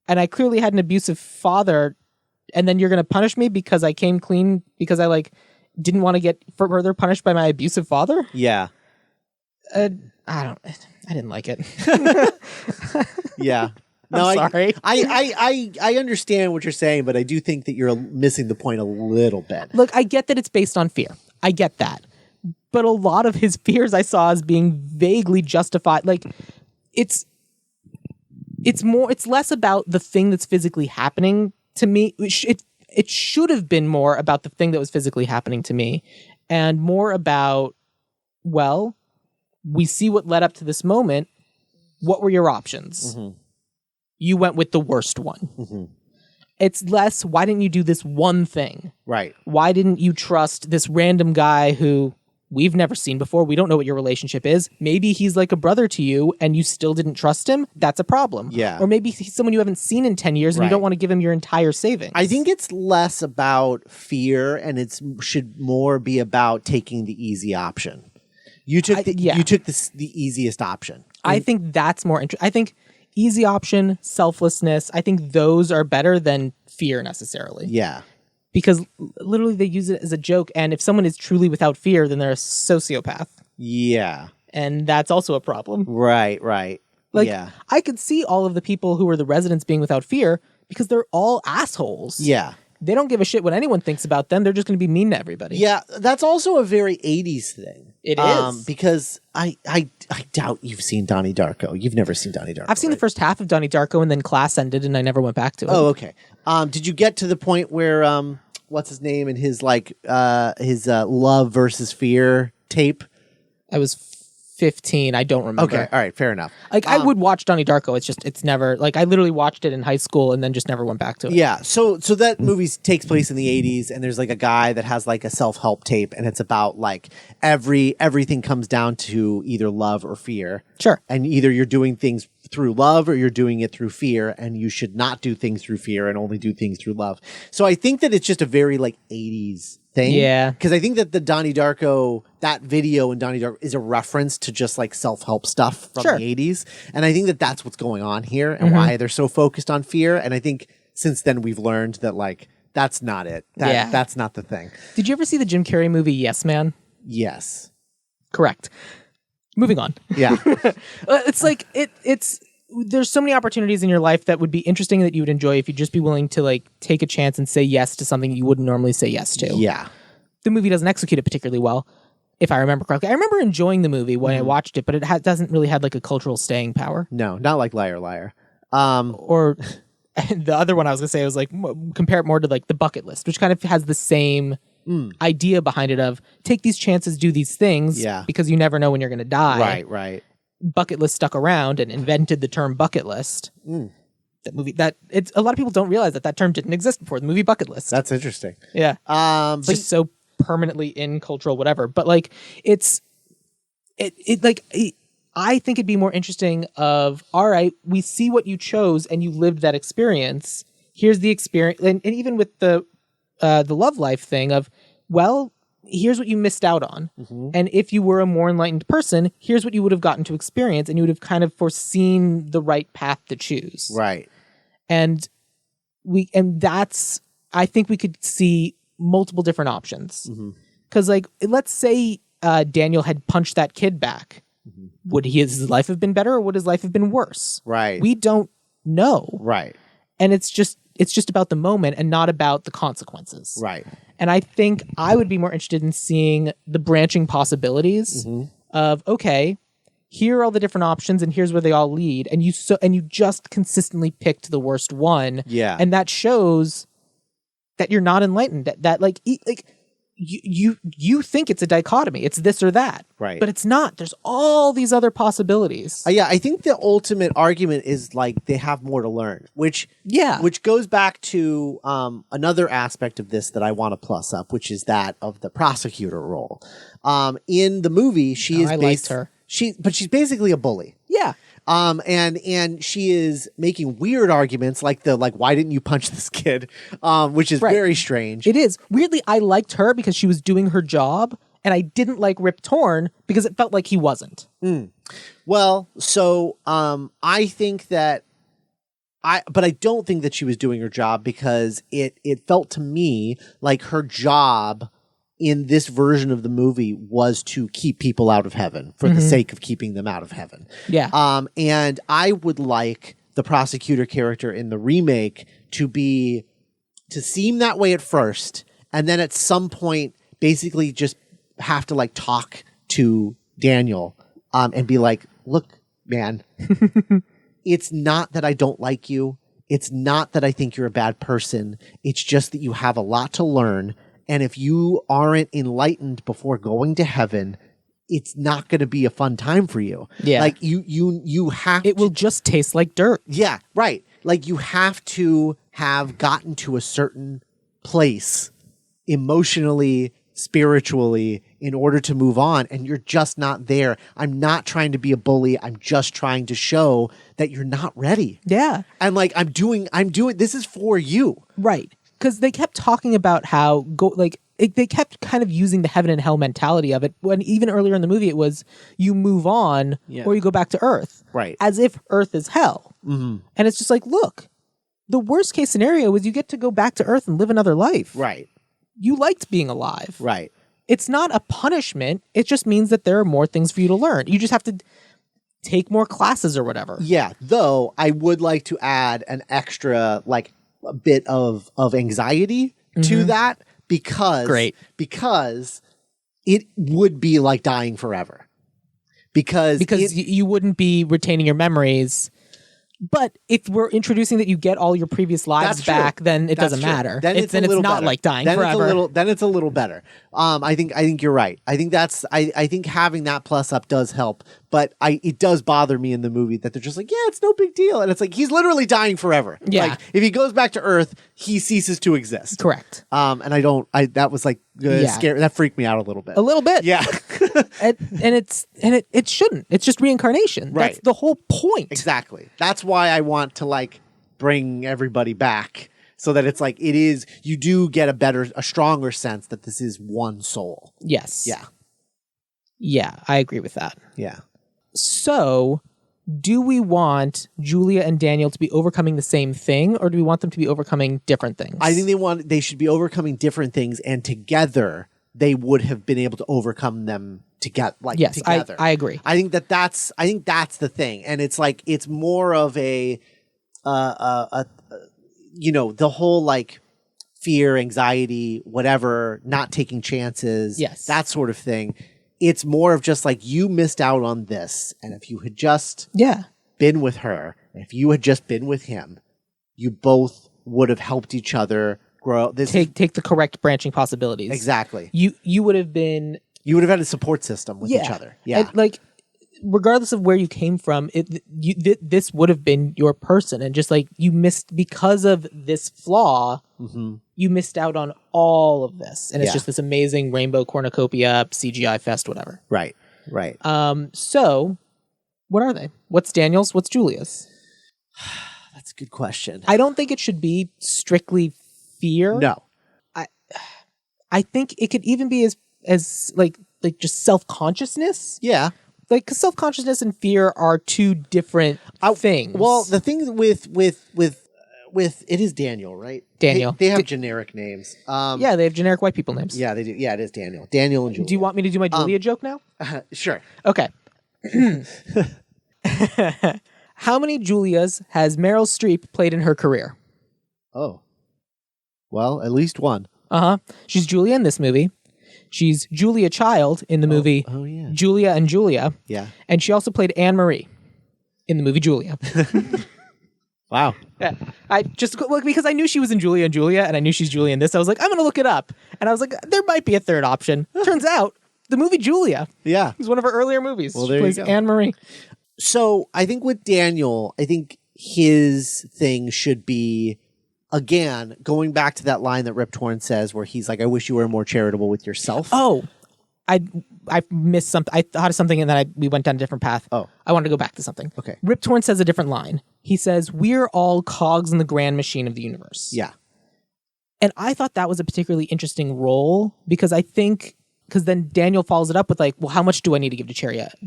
And I clearly had an abusive father, and then you're going to punish me because I came clean because I like didn't want to get further punished by my abusive father? Yeah. I didn't like it. Yeah. No, I'm sorry. I understand what you're saying, but I do think that you're missing the point a little bit. Look, I get that it's based on fear. I get that. But a lot of his fears I saw as being vaguely justified. Like, it's less about the thing that's physically happening to me. It should have been more about the thing that was physically happening to me and more about, well, we see what led up to this moment. What were your options? Mm-hmm. You went with the worst one. Mm-hmm. It's less, why didn't you do this one thing? Right. Why didn't you trust this random guy who we've never seen before? We don't know what your relationship is. Maybe he's like a brother to you and you still didn't trust him. That's a problem. Yeah. Or maybe he's someone you haven't seen in 10 years and you don't want to give him your entire savings. I think it's less about fear and it should more be about taking the easy option. You took the easiest option. I think that's more interesting. I think easy option, selflessness, I think those are better than fear necessarily. Yeah. Because literally they use it as a joke, and if someone is truly without fear, then they're a sociopath. Yeah. And that's also a problem. Right. Like, I could see all of the people who were the residents being without fear because they're all assholes. Yeah. They don't give a shit what anyone thinks about them. They're just going to be mean to everybody. Yeah, that's also a very 80s thing. It is. Because I doubt you've seen Donnie Darko. You've never seen Donnie Darko. I've seen the first half of Donnie Darko, and then class ended, and I never went back to it. Oh, okay. Did you get to the point where what's his name and his love versus fear tape? I was 15. I don't remember. Okay, all right, fair enough. Like I would watch Donnie Darko. It's never like I literally watched it in high school and then just never went back to it. Yeah, so that movie takes place in the 80s, and there's like a guy that has like a self-help tape, and it's about like everything comes down to either love or fear. Sure. And either you're doing things through love or you're doing it through fear, and you should not do things through fear and only do things through love. So I think that it's just a very like 80s thing. Yeah. Because I think that the Donnie Darko, that video in Donnie Darko is a reference to just like self-help stuff from Sure. the 80s. And I think that that's what's going on here and why they're so focused on fear. And I think since then we've learned that like, that's not it. That's not the thing. Did you ever see the Jim Carrey movie Yes Man? Yes. Correct. Moving on. Yeah. It's like it's there's so many opportunities in your life that would be interesting that you would enjoy if you'd just be willing to like take a chance and say yes to something you wouldn't normally say yes to. Yeah. The movie doesn't execute it particularly well, if I remember correctly. I remember enjoying the movie when I watched it, but it doesn't really have like a cultural staying power. No, not like Liar Liar. Or the other one I was gonna say was like compare it more to like The Bucket List, which kind of has the same idea behind it of take these chances, do these things, because you never know when you're gonna die. Right. Bucket List stuck around and invented the term bucket list. That movie it's a lot of people don't realize that term didn't exist before the movie Bucket List. That's interesting. Yeah. But Just so permanently in cultural whatever. But like I think it'd be more interesting of, all right, we see what you chose and you lived that experience. Here's the experience. And even with the love life thing of, well, here's what you missed out on. And if you were a more enlightened person, here's what you would have gotten to experience, and you would have kind of foreseen the right path to choose. right. And that's, I think we could see multiple different options. Because like, let's say Daniel had punched that kid back. Would his life have been better, or would his life have been worse? Right. We don't know. Right. And it's just about the moment and not about the consequences. Right. And I think I would be more interested in seeing the branching possibilities of, okay, here are all the different options and here's where they all lead. And you just consistently picked the worst one. Yeah. And that shows that you're not enlightened. That like you think it's a dichotomy. It's this or that. Right. But it's not. There's all these other possibilities. Yeah, I think the ultimate argument is like they have more to learn, which goes back to another aspect of this that I want to plus up, which is that of the prosecutor role. In the movie, I liked her. But she's basically a bully. Yeah. And she is making weird arguments like why didn't you punch this kid? Which is very strange. It is. Weirdly, I liked her because she was doing her job, and I didn't like Rip Torn because it felt like he wasn't. Well, so I think that but I don't think that she was doing her job, because it felt to me like her job in this version of the movie was to keep people out of heaven for the sake of keeping them out of heaven. Yeah. And I would like the prosecutor character in the remake to seem that way at first, and then at some point basically just have to like talk to Daniel and be like, look, man, it's not that I don't like you. It's not that I think you're a bad person. It's just that you have a lot to learn. And if you aren't enlightened before going to heaven, it's not going to be a fun time for you. Yeah. Like you have It will just taste like dirt. Yeah, right. Like you have to have gotten to a certain place emotionally, spiritually, in order to move on, and you're just not there. I'm not trying to be a bully. I'm just trying to show that you're not ready. Yeah. And like I'm doing this is for you. Right. Because they kept talking about how they kept kind of using the heaven and hell mentality of it, when even earlier in the movie it was you move on or you go back to Earth, right? As if Earth is hell. And it's just like, look, the worst case scenario is you get to go back to Earth and live another life. Right. You liked being alive. Right. It's not a punishment. It just means that there are more things for you to learn. You just have to take more classes or whatever. Yeah. Though I would like to add an extra like a bit of anxiety to that because it would be like dying forever. Because you wouldn't be retaining your memories. But if we're introducing that you get all your previous lives back, then it doesn't matter. Then it's not better. Like dying forever. Then it's a little better. I think you're right. I think I think having that plus up does help. But it does bother me in the movie that they're just like, yeah, it's no big deal. And it's like, he's literally dying forever. Yeah. Like, if he goes back to Earth, he ceases to exist. Correct. And that was like scary. That freaked me out a little bit. A little bit. Yeah. and it shouldn't. It's just reincarnation. Right. That's the whole point. Exactly. That's why I want to like bring everybody back so that it's like you do get a stronger sense that this is one soul. Yes. Yeah. Yeah, I agree with that. Yeah. So, do we want Julia and Daniel to be overcoming the same thing, or do we want them to be overcoming different things? I think they should be overcoming different things, and together they would have been able to overcome them together. Yes, together. I agree. I think that's the thing, and it's like it's more of a the whole like fear, anxiety, whatever, not taking chances, yes, that sort of thing. It's more of just like you missed out on this, and if you had just been with her, if you had just been with him, you both would have helped each other grow. Take the correct branching possibilities. Exactly. You would have had a support system with each other. Yeah. And, like, regardless of where you came from, this would have been your person, and just like you missed because of this flaw. Mm-hmm. You missed out on all of this, and it's just this amazing rainbow cornucopia CGI fest, whatever. Right. So, what are they? What's Daniel's? What's Julia's? That's a good question. I don't think it should be strictly fear. No. I think it could even be as like just self-consciousness. Yeah. Like, because self-consciousness and fear are two different things. Well, the thing with it is Daniel, right? Daniel. They have generic names. Yeah, they have generic white people names. Yeah, they do. Yeah, it is Daniel. Daniel and Julia. Do you want me to do my Julia joke now? Sure. Okay. How many Julias has Meryl Streep played in her career? Oh. Well, at least one. Uh-huh. She's Julia in this movie. She's Julia Child in the movie Julia and Julia. Yeah. And she also played Anne Marie in the movie Julia. Wow. Yeah. Because I knew she was in Julia and Julia, and I knew she's Julia in this. I was like, I'm going to look it up. And I was like, there might be a third option. Turns out, the movie Julia. Yeah. It's one of her earlier movies. Well, there she plays you go. Anne Marie. So I think with Daniel, I think his thing should be, again, going back to that line that Rip Torn says where he's like, I wish you were more charitable with yourself. Oh, I missed something. I thought of something and then we went down a different path. Oh. I wanted to go back to something. Okay. Rip Torn says a different line. He says, we're all cogs in the grand machine of the universe. Yeah. And I thought that was a particularly interesting role because then Daniel follows it up with like, well, how much do I need to give to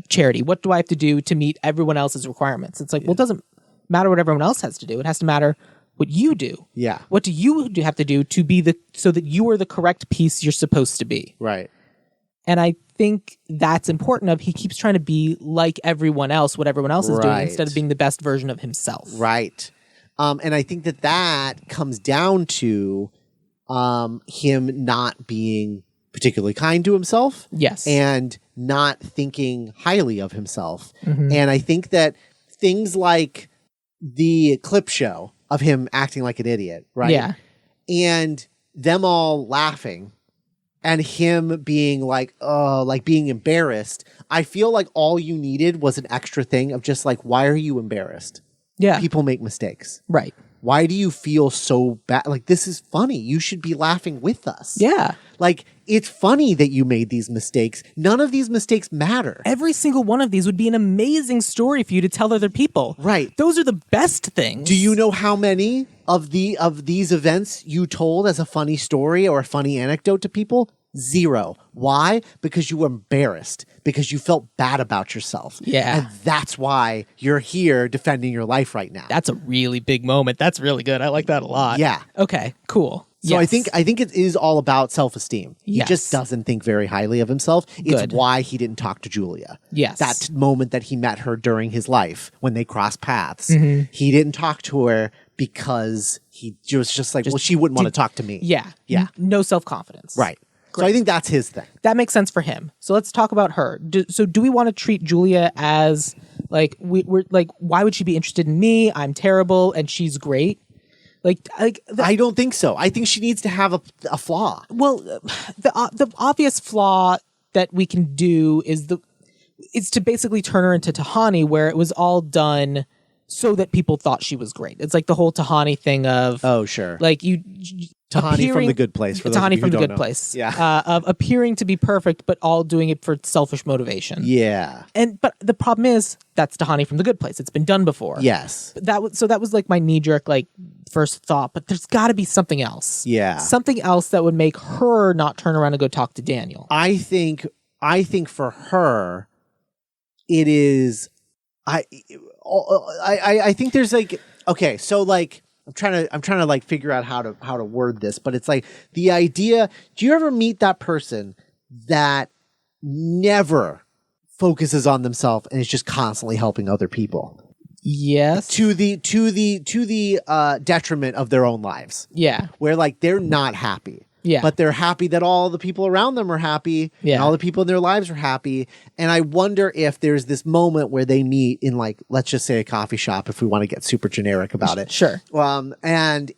charity? What do I have to do to meet everyone else's requirements? It's like, well, it doesn't matter what everyone else has to do. It has to matter what you do. Yeah. What do you have to do to so that you are the correct piece you're supposed to be? Right. And I think that's important. He keeps trying to be like everyone else, what everyone else is doing, instead of being the best version of himself. Right. And I think that comes down to him not being particularly kind to himself. Yes. And not thinking highly of himself. Mm-hmm. And I think that things like the clip show of him acting like an idiot, right? Yeah. And them all laughing and him being like, being embarrassed. I feel like all you needed was an extra thing of just like, why are you embarrassed? Yeah. People make mistakes. Right. Why do you feel so bad? Like, this is funny. You should be laughing with us. Yeah. Like, it's funny that you made these mistakes. None of these mistakes matter. Every single one of these would be an amazing story for you to tell other people. Right. Those are the best things. Do you know how many of these events you told as a funny story or a funny anecdote to people? 0. Why? Because you were embarrassed. Because you felt bad about yourself. Yeah. And that's why you're here defending your life right now. That's a really big moment. That's really good. I like that a lot. Yeah. Okay, cool. So I think it is all about self-esteem. Yes. He just doesn't think very highly of himself. It's Good. why he didn't talk to Julia. Yes. That moment that he met her during his life when they crossed paths. Mm-hmm. He didn't talk to her because he was just like, well, she wouldn't want to talk to me. Yeah. Yeah. No self-confidence. Right. So I think that's his thing. That makes sense for him. So let's talk about her. Do we want to treat Julia as like we're like, why would she be interested in me? I'm terrible and she's great. I don't think so. I think she needs to have a flaw. Well, the obvious flaw that we can do is to basically turn her into Tahani, where it was all done so that people thought she was great. It's like the whole Tahani thing of Sure. Like Tahani from The Good Place. For Tahani from The Good know. Place. Yeah. Of appearing to be perfect, but all doing it for selfish motivation. Yeah. But the problem is that's Tahani from The Good Place. It's been done before. Yes. That was like my knee jerk first thought. But there's got to be something else. Yeah. Something else that would make her not turn around and go talk to Daniel. I think for her, it is. I think there's okay, so I'm trying to figure out how to word this, but it's like the idea. Do you ever meet that person that never focuses on themselves and is just constantly helping other people? Yes. To the detriment of their own lives. Yeah. Where they're not happy. Yeah. But they're happy that all the people around them are happy. Yeah. And all the people in their lives are happy. And I wonder if there's this moment where they meet in let's just say a coffee shop, if we want to get super generic about it. Sure. And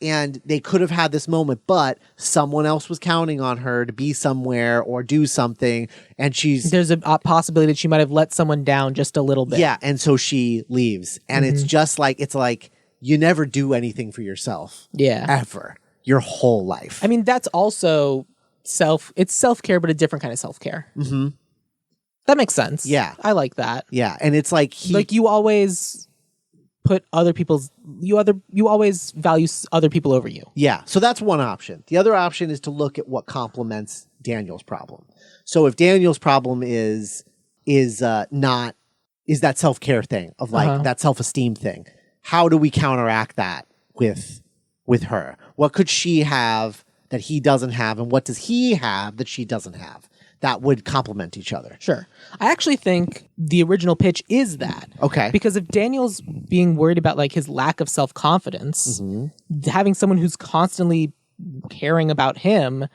they could have had this moment, but someone else was counting on her to be somewhere or do something. And there's a possibility that she might have let someone down just a little bit. Yeah. And so she leaves. And it's just it's like you never do anything for yourself. Yeah. Ever. Your whole life. I mean, that's also it's self-care, but a different kind of self-care. Mm-hmm. That makes sense. Yeah. I like that. Yeah. And it's you always put you always value other people over you. Yeah. So that's one option. The other option is to look at what complements Daniel's problem. So if Daniel's problem is that self-care thing of that self-esteem thing, how do we counteract that with her? What could she have that he doesn't have, and what does he have that she doesn't have that would complement each other? Sure. I actually think the original pitch is that. Okay. Because if Daniel's being worried about his lack of self-confidence, having someone who's constantly caring about him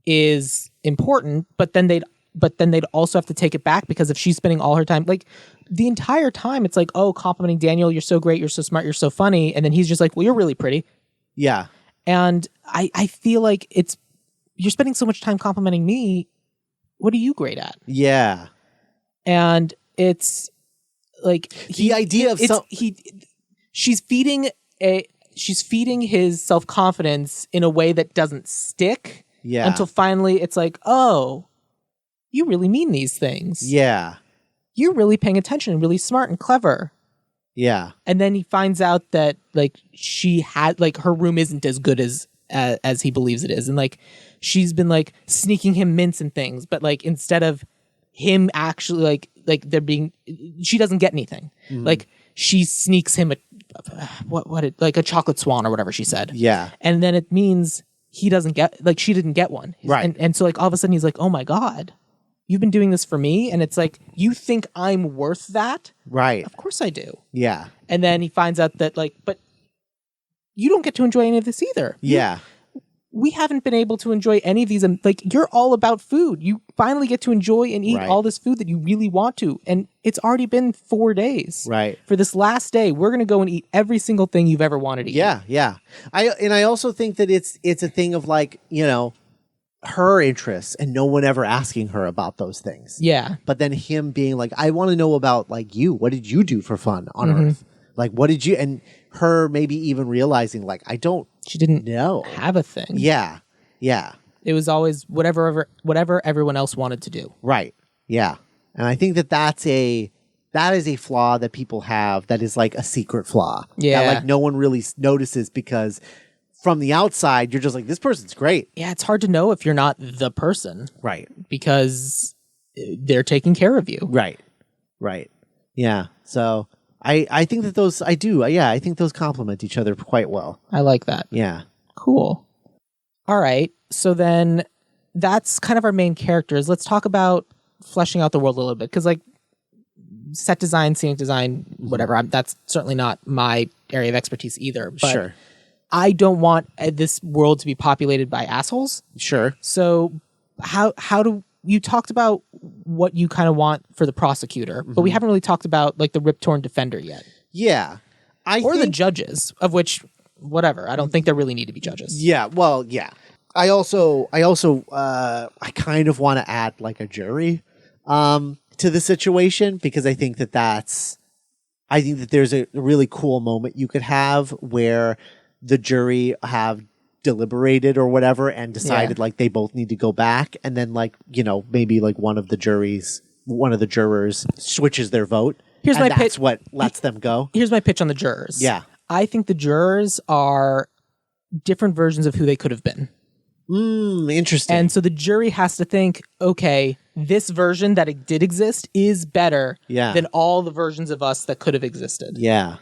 is important, but then they'd also have to take it back, because if she's spending all her time the entire time it's complimenting Daniel, you're so great, you're so smart, you're so funny, and then he's just well, you're really pretty. Yeah. And I feel like you're spending so much time complimenting me. What are you great at? Yeah. And it's the idea of she's feeding his self-confidence in a way that doesn't stick. Yeah. Until finally it's oh, you really mean these things. Yeah. You're really paying attention and really smart and clever. Yeah. And then he finds out that she had her room isn't as good as he believes it is, and she's been sneaking him mints and things, but instead of him actually they're being, she doesn't get anything. She sneaks him a chocolate swan or whatever she said. Yeah. And then it means he doesn't get she didn't get one. Right. And so all of a sudden he's oh my God, you've been doing this for me, and it's you think I'm worth that? Right. Of course I do. Yeah. And then he finds out that but you don't get to enjoy any of this either. Yeah. We haven't been able to enjoy any of these. You're all about food. You finally get to enjoy and eat all this food that you really want to. And it's already been 4 days. Right. For this last day, we're going to go and eat every single thing you've ever wanted to eat. Yeah. Yeah. I also think that it's a thing of her interests and no one ever asking her about those things. Yeah. But then him being I want to know about you. What did you do for fun on Earth? What did you, and her maybe even realizing she didn't know have a thing. Yeah. Yeah. It was always whatever everyone else wanted to do. Right. Yeah. And I think that is a flaw that people have that is a secret flaw. Yeah. That no one really notices, because from the outside, you're just this person's great. Yeah, it's hard to know if you're not the person. Right. Because they're taking care of you. Right. Right. Yeah. So I think that those, I do. Yeah. I think those complement each other quite well. I like that. Yeah. Cool. All right. So then that's kind of our main characters. Let's talk about fleshing out the world a little bit. Because set design, scenic design, whatever. That's certainly not my area of expertise either. But sure. I don't want this world to be populated by assholes. Sure. So how do you talked about what you kind of want for the prosecutor, but we haven't really talked about like the Rip Torn defender yet. Yeah. The judges, of which whatever. I don't think there really need to be judges. Yeah. Well, yeah. I also I kind of want to add like a jury to the situation, because I think that there's a really cool moment you could have where the jury have deliberated or whatever and decided like they both need to go back, and then like, you know, maybe like one of the jurors switches their vote. That's what lets them go. Here's my pitch on the jurors. Yeah. I think the jurors are different versions of who they could have been. Interesting. And so the jury has to think, okay, this version that it did exist is better than all the versions of us that could have existed. Yeah.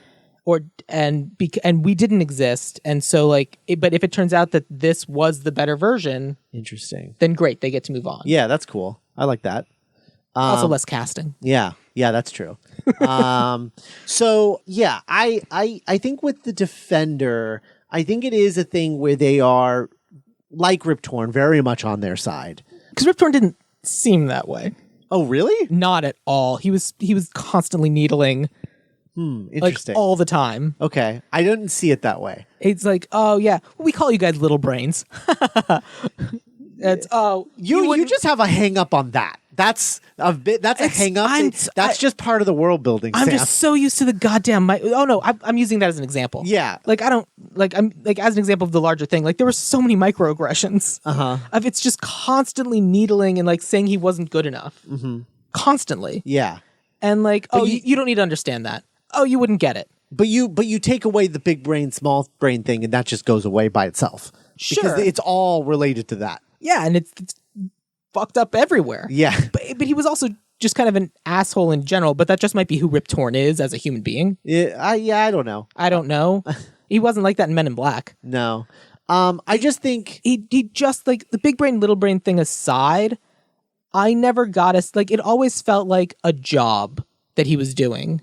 And we didn't exist. And so like, but if it turns out that this was the better version, interesting, then great, they get to move on. Yeah, that's cool. I like that. Also less casting. Yeah, that's true. So yeah, I think with the defender, I think it is a thing where they are, like Rip Torn, very much on their side. Because Rip Torn didn't seem that way. Oh, really? Not at all. He was constantly needling. Interesting. Like all the time. Okay. I didn't see it that way. It's like, oh yeah, we call you guys little brains. It's you just have a hang up on that. That's a hang up. That's just part of the world building. I'm just so used to the goddamn I'm using that as an example. Yeah. Like I'm as an example of the larger thing. Like there were so many microaggressions. Of it's just constantly needling and like saying he wasn't good enough. Constantly. Yeah. And like, you don't need to understand that. Oh, you wouldn't get it. But you take away the big brain, small brain thing, and that just goes away by itself. Sure. Because it's all related to that. Yeah, and it's fucked up everywhere. Yeah. But he was also just kind of an asshole in general, but that just might be who Rip Torn is as a human being. Yeah, I don't know. I don't know. He wasn't like that in Men in Black. No. I just think he just like the big brain, little brain thing aside, I never got us like it always felt like a job that he was doing.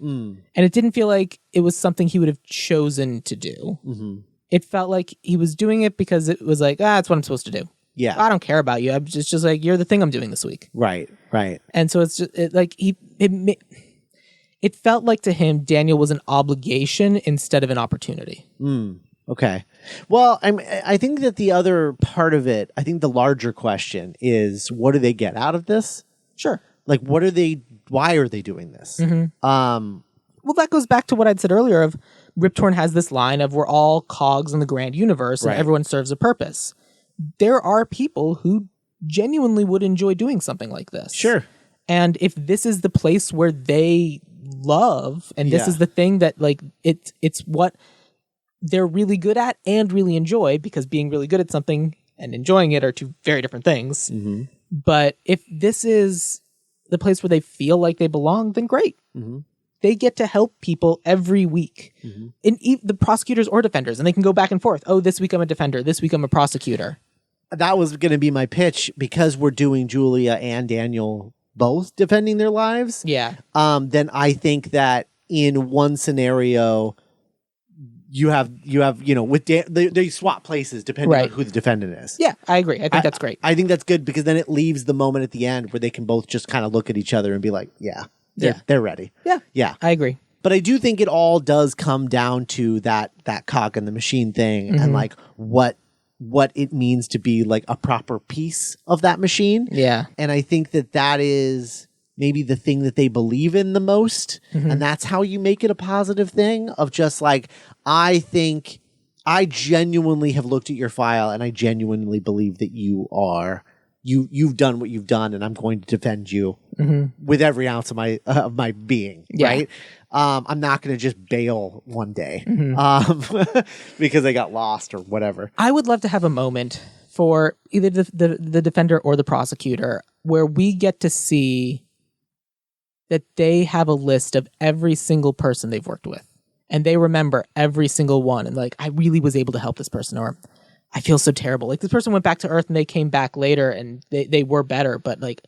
And it didn't feel like it was something he would have chosen to do. It felt like he was doing it because it was like, that's what I'm supposed to do. Yeah. I don't care about you. It's just like, you're the thing I'm doing this week. Right. And so it's just it felt like to him, Daniel was an obligation instead of an opportunity. Okay. Well, I think that the other part of it, I think the larger question is, what do they get out of this? Sure. Like, why are they doing this? Well, that goes back to what I'd said earlier of Rip Torn has this line of we're all cogs in the grand universe and everyone serves a purpose. There are people who genuinely would enjoy doing something like this. Sure. And if this is the place where they love and this is the thing that like it's what they're really good at and really enjoy, because being really good at something and enjoying it are two very different things. But if this is the place where they feel like they belong, then great. They get to help people every week. In the prosecutors or defenders, and they can go back and forth. Oh, this week I'm a defender. This week I'm a prosecutor. That was going to be my pitch, because we're doing Julia and Daniel both defending their lives. Yeah. Then I think that in one scenario, you have with they swap places depending on who the defendant is. Yeah, I agree. I think that's great. I think that's good, because then it leaves the moment at the end where they can both just kind of look at each other and be like, they're ready. Yeah. I agree. But I do think it all does come down to that cog in the machine thing and like what it means to be like a proper piece of that machine. Yeah. And I think that is maybe the thing that they believe in the most. And that's how you make it a positive thing of just like, I think I genuinely have looked at your file and I genuinely believe that you've done what you've done, and I'm going to defend you with every ounce of my being. Right. I'm not going to just bail one day because I got lost or whatever. I would love to have a moment for either the defender or the prosecutor where we get to see that they have a list of every single person they've worked with, and they remember every single one. And like, I really was able to help this person, or I feel so terrible. Like this person went back to Earth and they came back later and they were better, but like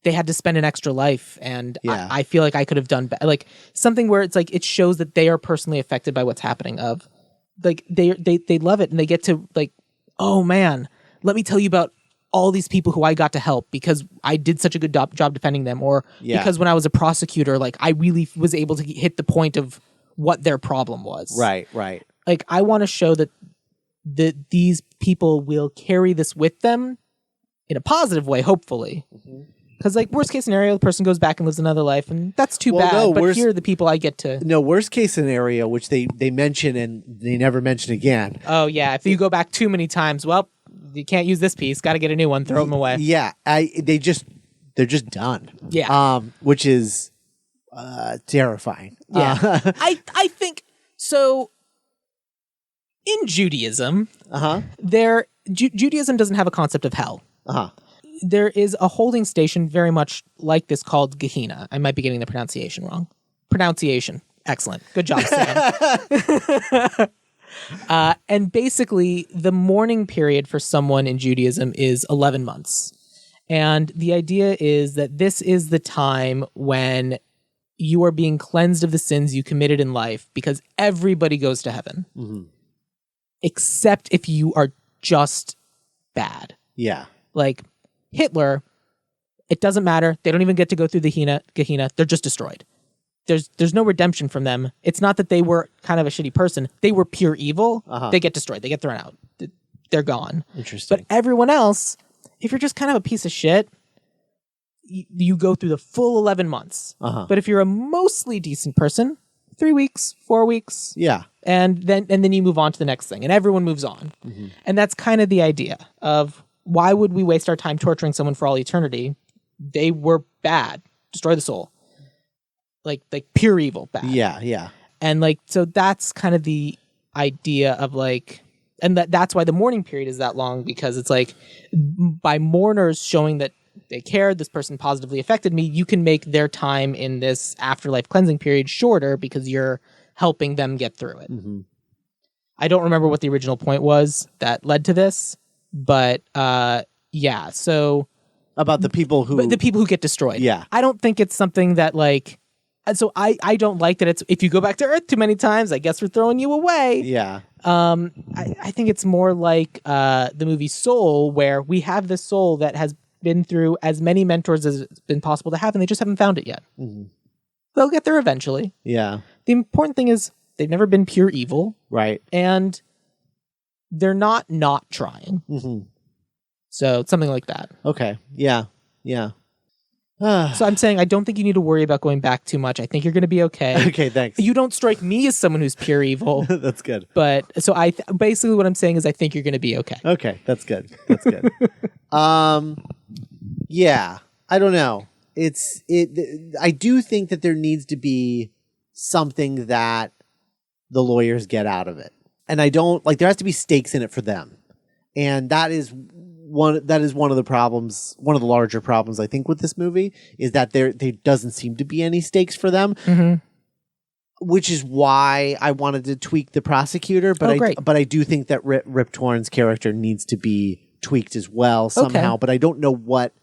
they had to spend an extra life. And I feel like I could have done like something where it's like, it shows that they are personally affected by what's happening of like they love it, and they get to like, oh man, let me tell you about all these people who I got to help because I did such a good job defending them, or because when I was a prosecutor, like I really was able to hit the point of what their problem was. Right. Like I want to show that these people will carry this with them in a positive way, hopefully. Because like worst case scenario, the person goes back and lives another life, and that's too bad. No, but here are the people I get to. No, worst case scenario, which they mention and they never mention again. Oh yeah, if you go back too many times, well, you can't use this piece. Got to get a new one. Throw them away. Yeah, they're just done. Yeah, which is terrifying. Yeah, I think so. In Judaism, Judaism doesn't have a concept of hell. There is a holding station very much like this called Gehenna. I might be getting the pronunciation wrong. Pronunciation. Excellent. Good job, Sam. And basically, the mourning period for someone in Judaism is 11 months. And the idea is that this is the time when you are being cleansed of the sins you committed in life, because everybody goes to heaven. Except if you are just bad. Yeah. Like Hitler, it doesn't matter. They don't even get to go through the Gehenna. They're just destroyed. There's no redemption from them. It's not that they were kind of a shitty person. They were pure evil. They get destroyed. They get thrown out. They're gone. Interesting. But everyone else, if you're just kind of a piece of shit, you go through the full 11 months. But if you're a mostly decent person, 3 weeks, 4 weeks. Yeah. And then you move on to the next thing, and everyone moves on. And that's kind of the idea of why would we waste our time torturing someone for all eternity? They were bad. Destroy the soul. Like pure evil bad. Yeah. And like, so that's kind of the idea of like, and that's why the mourning period is that long, because it's like by mourners showing that they cared, this person positively affected me, you can make their time in this afterlife cleansing period shorter because you're helping them get through it. I don't remember what the original point was that led to this, but yeah, so about the people who get destroyed. Yeah. I don't think it's something that like, so I don't like that it's, if you go back to Earth too many times, I guess we're throwing you away. Yeah. I think it's more like the movie Soul, where we have this soul that has been through as many mentors as it's been possible to have, and they just haven't found it yet. They'll get there eventually. Yeah. The important thing is they've never been pure evil. Right. And they're not trying. So it's something like that. Okay. Yeah. So I'm saying I don't think you need to worry about going back too much. I think you're going to be okay. Okay, thanks. You don't strike me as someone who's pure evil. That's good. But so basically what I'm saying is I think you're going to be okay. Okay, that's good. Yeah, I don't know. I do think that there needs to be something that the lawyers get out of it. And I don't like, there has to be stakes in it for them. And that is one of the problems, one of the larger problems I think with this movie, is that there doesn't seem to be any stakes for them. Which is why I wanted to tweak the prosecutor, but I do think that Rip Torn's character needs to be tweaked as well somehow, but I don't know what.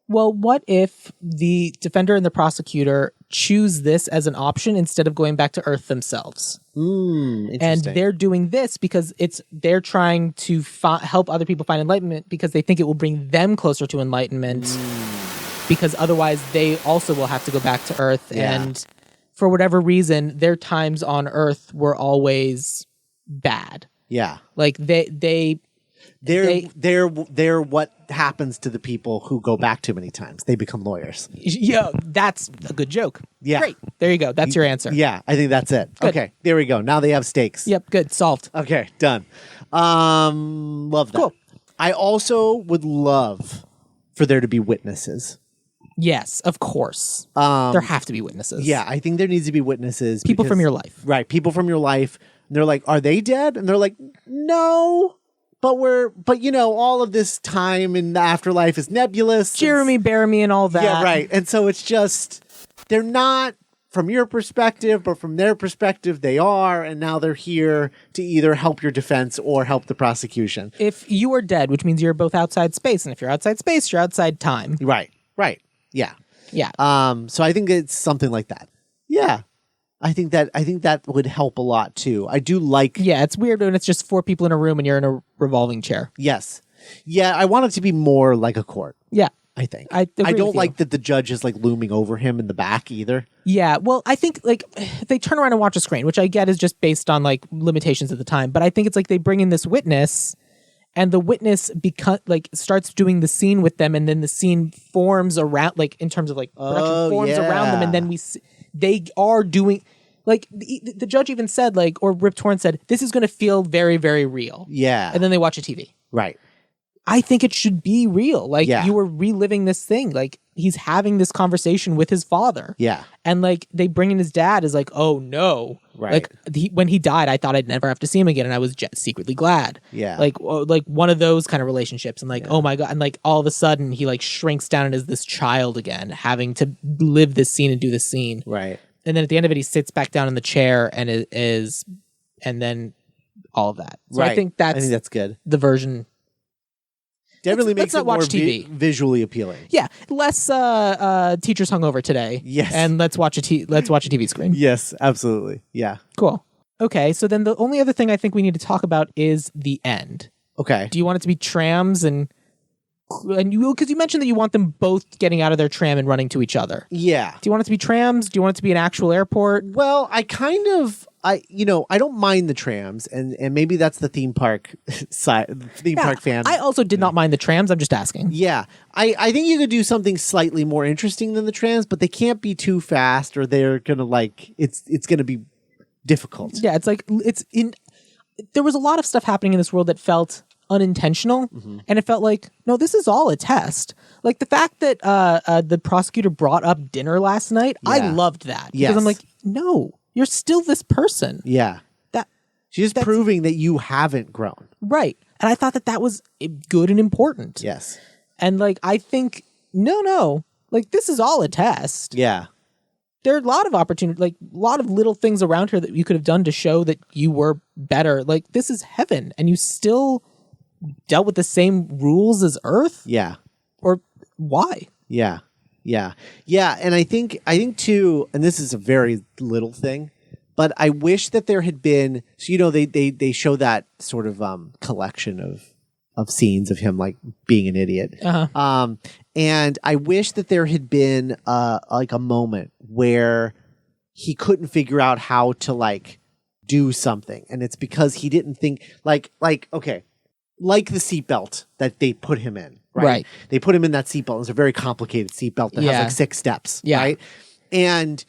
Well, what if the defender and the prosecutor choose this as an option instead of going back to Earth themselves? And they're doing this because they're trying to help other people find enlightenment because they think it will bring them closer to enlightenment, because otherwise they also will have to go back to Earth. Yeah. And for whatever reason, their times on Earth were always bad. Yeah. Like they're what happens to the people who go back too many times. They become lawyers. Yeah, that's a good joke. Yeah. Great. There you go. That's your answer. Yeah, I think that's it. Good. Okay, there we go. Now they have stakes. Yep, good. Solved. Okay, done. Love that. Cool. I also would love for there to be witnesses. Yes, of course. There have to be witnesses. Yeah, I think there needs to be witnesses. People from your life. Right, people from your life. And they're like, are they dead? And they're like, no. But you know, all of this time in the afterlife is nebulous. Jeremy, Bearimy, and all that. Yeah, right. And so it's just, they're not from your perspective, but from their perspective, they are. And now they're here to either help your defense or help the prosecution. If you are dead, which means you're both outside space. And if you're outside space, you're outside time. Right. Yeah. Yeah. So I think it's something like that. Yeah. I think that would help a lot too. I do like. Yeah, it's weird when it's just 4 people in a room and you're in a revolving chair. Yes. Yeah, I want it to be more like a court. Yeah. I think. I agree don't with you. like that the judge is like looming over him in the back either. Yeah, well, I think like they turn around and watch a screen, which I get is just based on like limitations at the time. But I think it's like they bring in this witness, and the witness starts doing the scene with them, and then the scene forms around, like in terms of like production forms around them, and then they are doing. Like the judge even said, like, or Rip Torn said, this is going to feel very, very real. Yeah, and then they watch a TV. Right. I think it should be real. Like you were reliving this thing. Like he's having this conversation with his father. Yeah. And like they bring in his dad is like, oh no. Right. Like when he died, I thought I'd never have to see him again. And I was secretly glad. Yeah. Like one of those kind of relationships. And like, oh my God. And like all of a sudden he like shrinks down and is this child again, having to live this scene and do this scene. Right. And then at the end of it, he sits back down in the chair and and then all of that. So I think that's good. The version. Definitely makes not it more watch TV. Visually appealing. Yeah, less teachers hungover today. Yes, and let's watch a TV screen. Yes, absolutely. Yeah, cool. Okay, so then the only other thing I think we need to talk about is the end. Okay. Do you want it to be trams and you, because you mentioned that you want them both getting out of their tram and running to each other? Yeah. Do you want it to be trams? Do you want it to be an actual airport? Well, I don't mind the trams, and maybe that's the theme park park fan. I also did not mind the trams. I'm just asking. Yeah, I think you could do something slightly more interesting than the trams, but they can't be too fast, or they're gonna it's gonna be difficult. Yeah, it's like there was a lot of stuff happening in this world that felt unintentional, and it felt like, no, this is all a test. Like the fact that the prosecutor brought up dinner last night, I loved that. Because I'm like, no, you're still this person. Yeah. She's proving that you haven't grown. Right. And I thought that was good and important. Yes. And like, I think, no, like this is all a test. Yeah. There are a lot of opportunities, like a lot of little things around here that you could have done to show that you were better. Like this is heaven, and you still dealt with the same rules as Earth? Yeah. Or why? Yeah. Yeah. Yeah. And I think too, and this is a very little thing, but I wish that there had been, so, they show that sort of collection of scenes of him like being an idiot. Uh-huh. And I wish that there had been like a moment where he couldn't figure out how to like do something. And it's because he didn't think okay, like the seatbelt that they put him in, right? They put him in that seatbelt. It's a very complicated seatbelt that has like 6 steps, right? And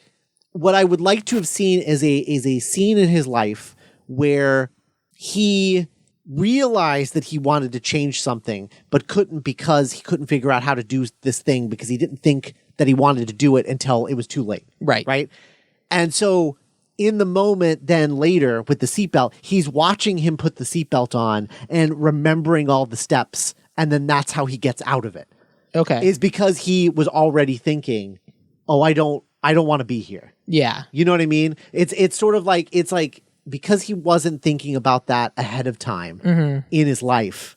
what I would like to have seen is a scene in his life where he realized that he wanted to change something, but couldn't because he couldn't figure out how to do this thing because he didn't think that he wanted to do it until it was too late. Right. And so in the moment then later with the seatbelt, he's watching him put the seatbelt on and remembering all the steps. And then that's how he gets out of it. Okay. Is because he was already thinking, oh, I don't want to be here. Yeah. You know what I mean? It's sort of like, it's like, because he wasn't thinking about that ahead of time in his life,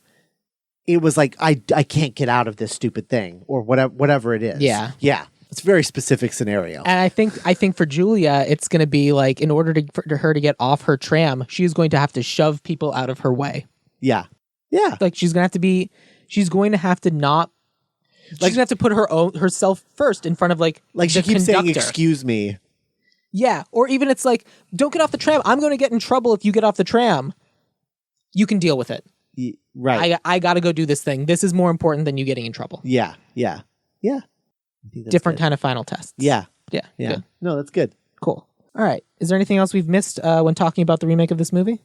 it was like, I can't get out of this stupid thing or whatever it is. Yeah. Yeah. It's a very specific scenario. And I think for Julia, it's going to be like, in order for her to get off her tram, she's going to have to shove people out of her way. Yeah. Yeah. Like she's going to have to not, she's going to have to put herself first in front of like she keeps saying, excuse me. Yeah. Or even it's like, don't get off the tram. I'm going to get in trouble if you get off the tram. You can deal with it. Right. I got to go do this thing. This is more important than you getting in trouble. Yeah. Yeah. Yeah. Different kind of final tests. Yeah. Yeah. Yeah. Good. No, that's good. Cool. All right. Is there anything else we've missed when talking about the remake of this movie?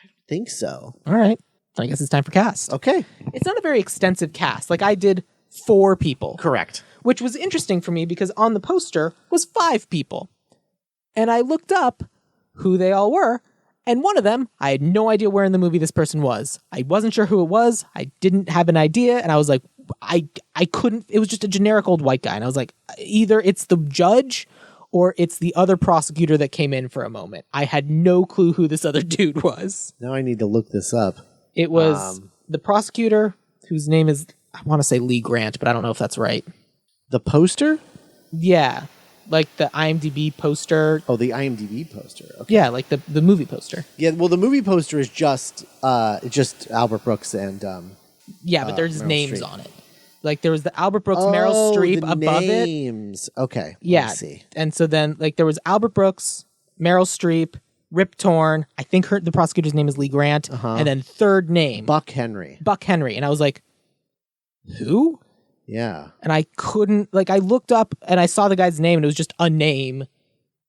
I think so. All right. I guess it's time for cast. Okay. It's not a very extensive cast. Like I did 4 people. Correct. Which was interesting for me because on the poster was 5 people. And I looked up who they all were. And one of them, I had no idea where in the movie this person was. I wasn't sure who it was. I didn't have an idea. And I was like, I couldn't. It was just a generic old white guy. And I was like, either it's the judge or it's the other prosecutor that came in for a moment. I had no clue who this other dude was. Now I need to look this up. It was the prosecutor, whose name is, I want to say Lee Grant, but I don't know if that's right. The poster? Yeah. like the IMDb poster. Oh, the IMDb poster. Okay. Yeah, like the movie poster. Yeah, well, the movie poster is just Albert Brooks and Yeah, but there's Meryl names Streep. on it. Like there was the Albert Brooks, Meryl Streep the above it. names. Okay. Yeah, Let me see. and so then like there was Albert Brooks, Meryl Streep, Rip Torn. I think the prosecutor's name is Lee Grant, and then third name Buck Henry. Buck Henry, and I was like, who? Yeah. And I couldn't, like, I looked up and I saw the guy's name and it was just a name.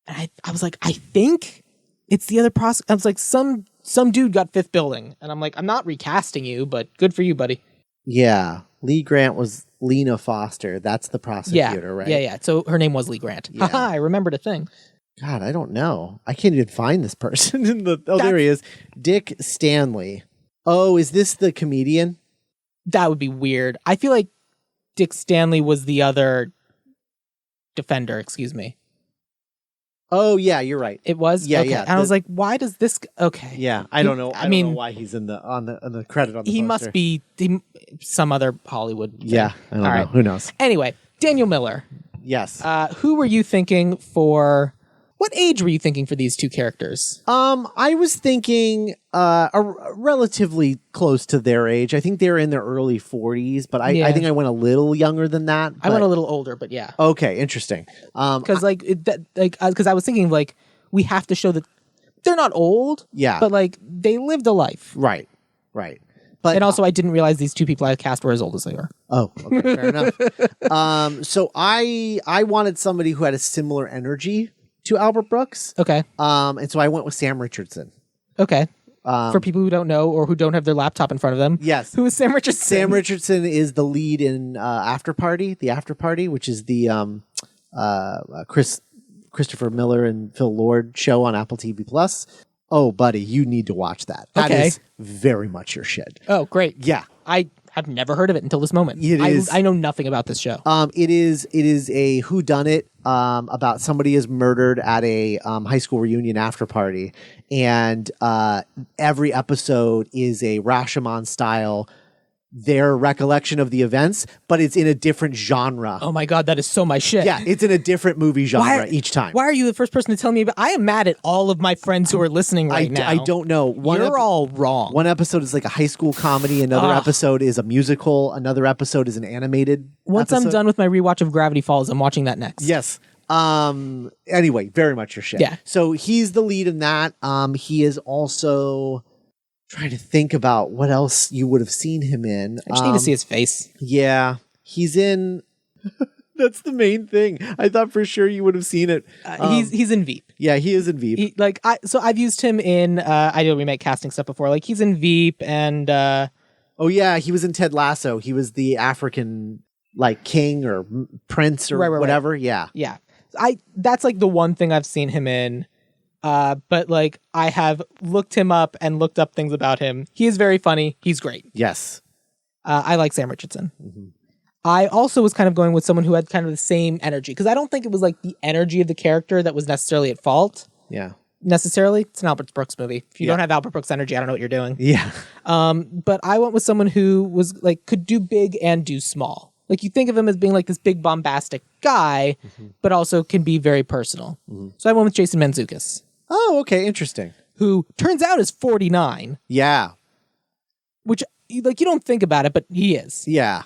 And I was like, I think it's the other prosecutor. I was like, some dude got fifth billing. And I'm like, I'm not recasting you, but good for you, buddy. Yeah. Lee Grant was Lena Foster. That's the prosecutor, right? Yeah. So her name was Lee Grant. Yeah. Haha, I remembered a thing. God, I don't know. I can't even find this person in the. Oh, there he is. Dick Stanley. Oh, is this the comedian? That would be weird. I feel like Dick Stanley was the other defender, excuse me. Oh, yeah, you're right. It was? Yeah, okay. yeah. And I was like, why does this... Okay. Yeah, I don't know. I mean, don't know why he's on the credit on the he poster. must be some other Hollywood thing. Yeah, I don't know. right. Who knows? Anyway, Daniel Miller. Yes. Who were you thinking for... What age were you thinking for these two characters? I was thinking relatively close to their age. I think they were in their early 40s, but I think I went a little younger than that. I went a little older, but yeah. Okay, interesting. Because because I was thinking like we have to show that they're not old. Yeah. But like they lived a life. Right. But And also I didn't realize these two people I cast were as old as they were. oh, okay, fair enough. So I wanted somebody who had a similar energy to Albert Brooks. Okay. And so I went with Sam Richardson. Okay. For people who don't know or who don't have their laptop in front of them. Yes. Who is Sam Richardson? Sam Richardson is the lead in The After Party, which is the Christopher Miller and Phil Lord show on Apple TV Plus. Oh, buddy, you need to watch that. That is very much your shit. Oh, great. Yeah. I have never heard of it until this moment. It is. I know nothing about this show. It is a whodunit about somebody is murdered at a high school reunion after party, and every episode is a Rashomon style their recollection of the events, but it's in a different genre. Oh my God, that is so my shit. Yeah, it's in a different movie genre each time. Why are you the first person to tell me about? I am mad at all of my friends who are listening right now. I don't know. You're all wrong. One episode is like a high school comedy. Another episode is a musical. Another episode is an animated Once episode. I'm done with my rewatch of Gravity Falls, I'm watching that next. Yes. Anyway, very much your shit. Yeah. So he's the lead in that. He is also trying to think about what else you would have seen him in. I just need to see his face. Yeah. He's in... That's the main thing. I thought for sure you would have seen it. He's in Veep. Yeah, he is in Veep. So I've used him in Ideal Remake casting stuff before. Like he's in Veep and oh yeah, he was in Ted Lasso. He was the African like king or prince or whatever. Right. Yeah. Yeah. That's like the one thing I've seen him in. But like I have looked him up and looked up things about him. He is very funny. He's great. Yes. I like Sam Richardson. Mm-hmm. I also was kind of going with someone who had kind of the same energy because I don't think it was like the energy of the character that was necessarily at fault. Yeah. Necessarily. It's an Albert Brooks movie. If you don't have Albert Brooks energy, I don't know what you're doing. Yeah. But I went with someone who was like could do big and do small. Like you think of him as being like this big bombastic guy, but also can be very personal. So I went with Jason Mantzoukas. Oh, okay, interesting. Who turns out is 49. Yeah. Which like you don't think about it, but he is. Yeah.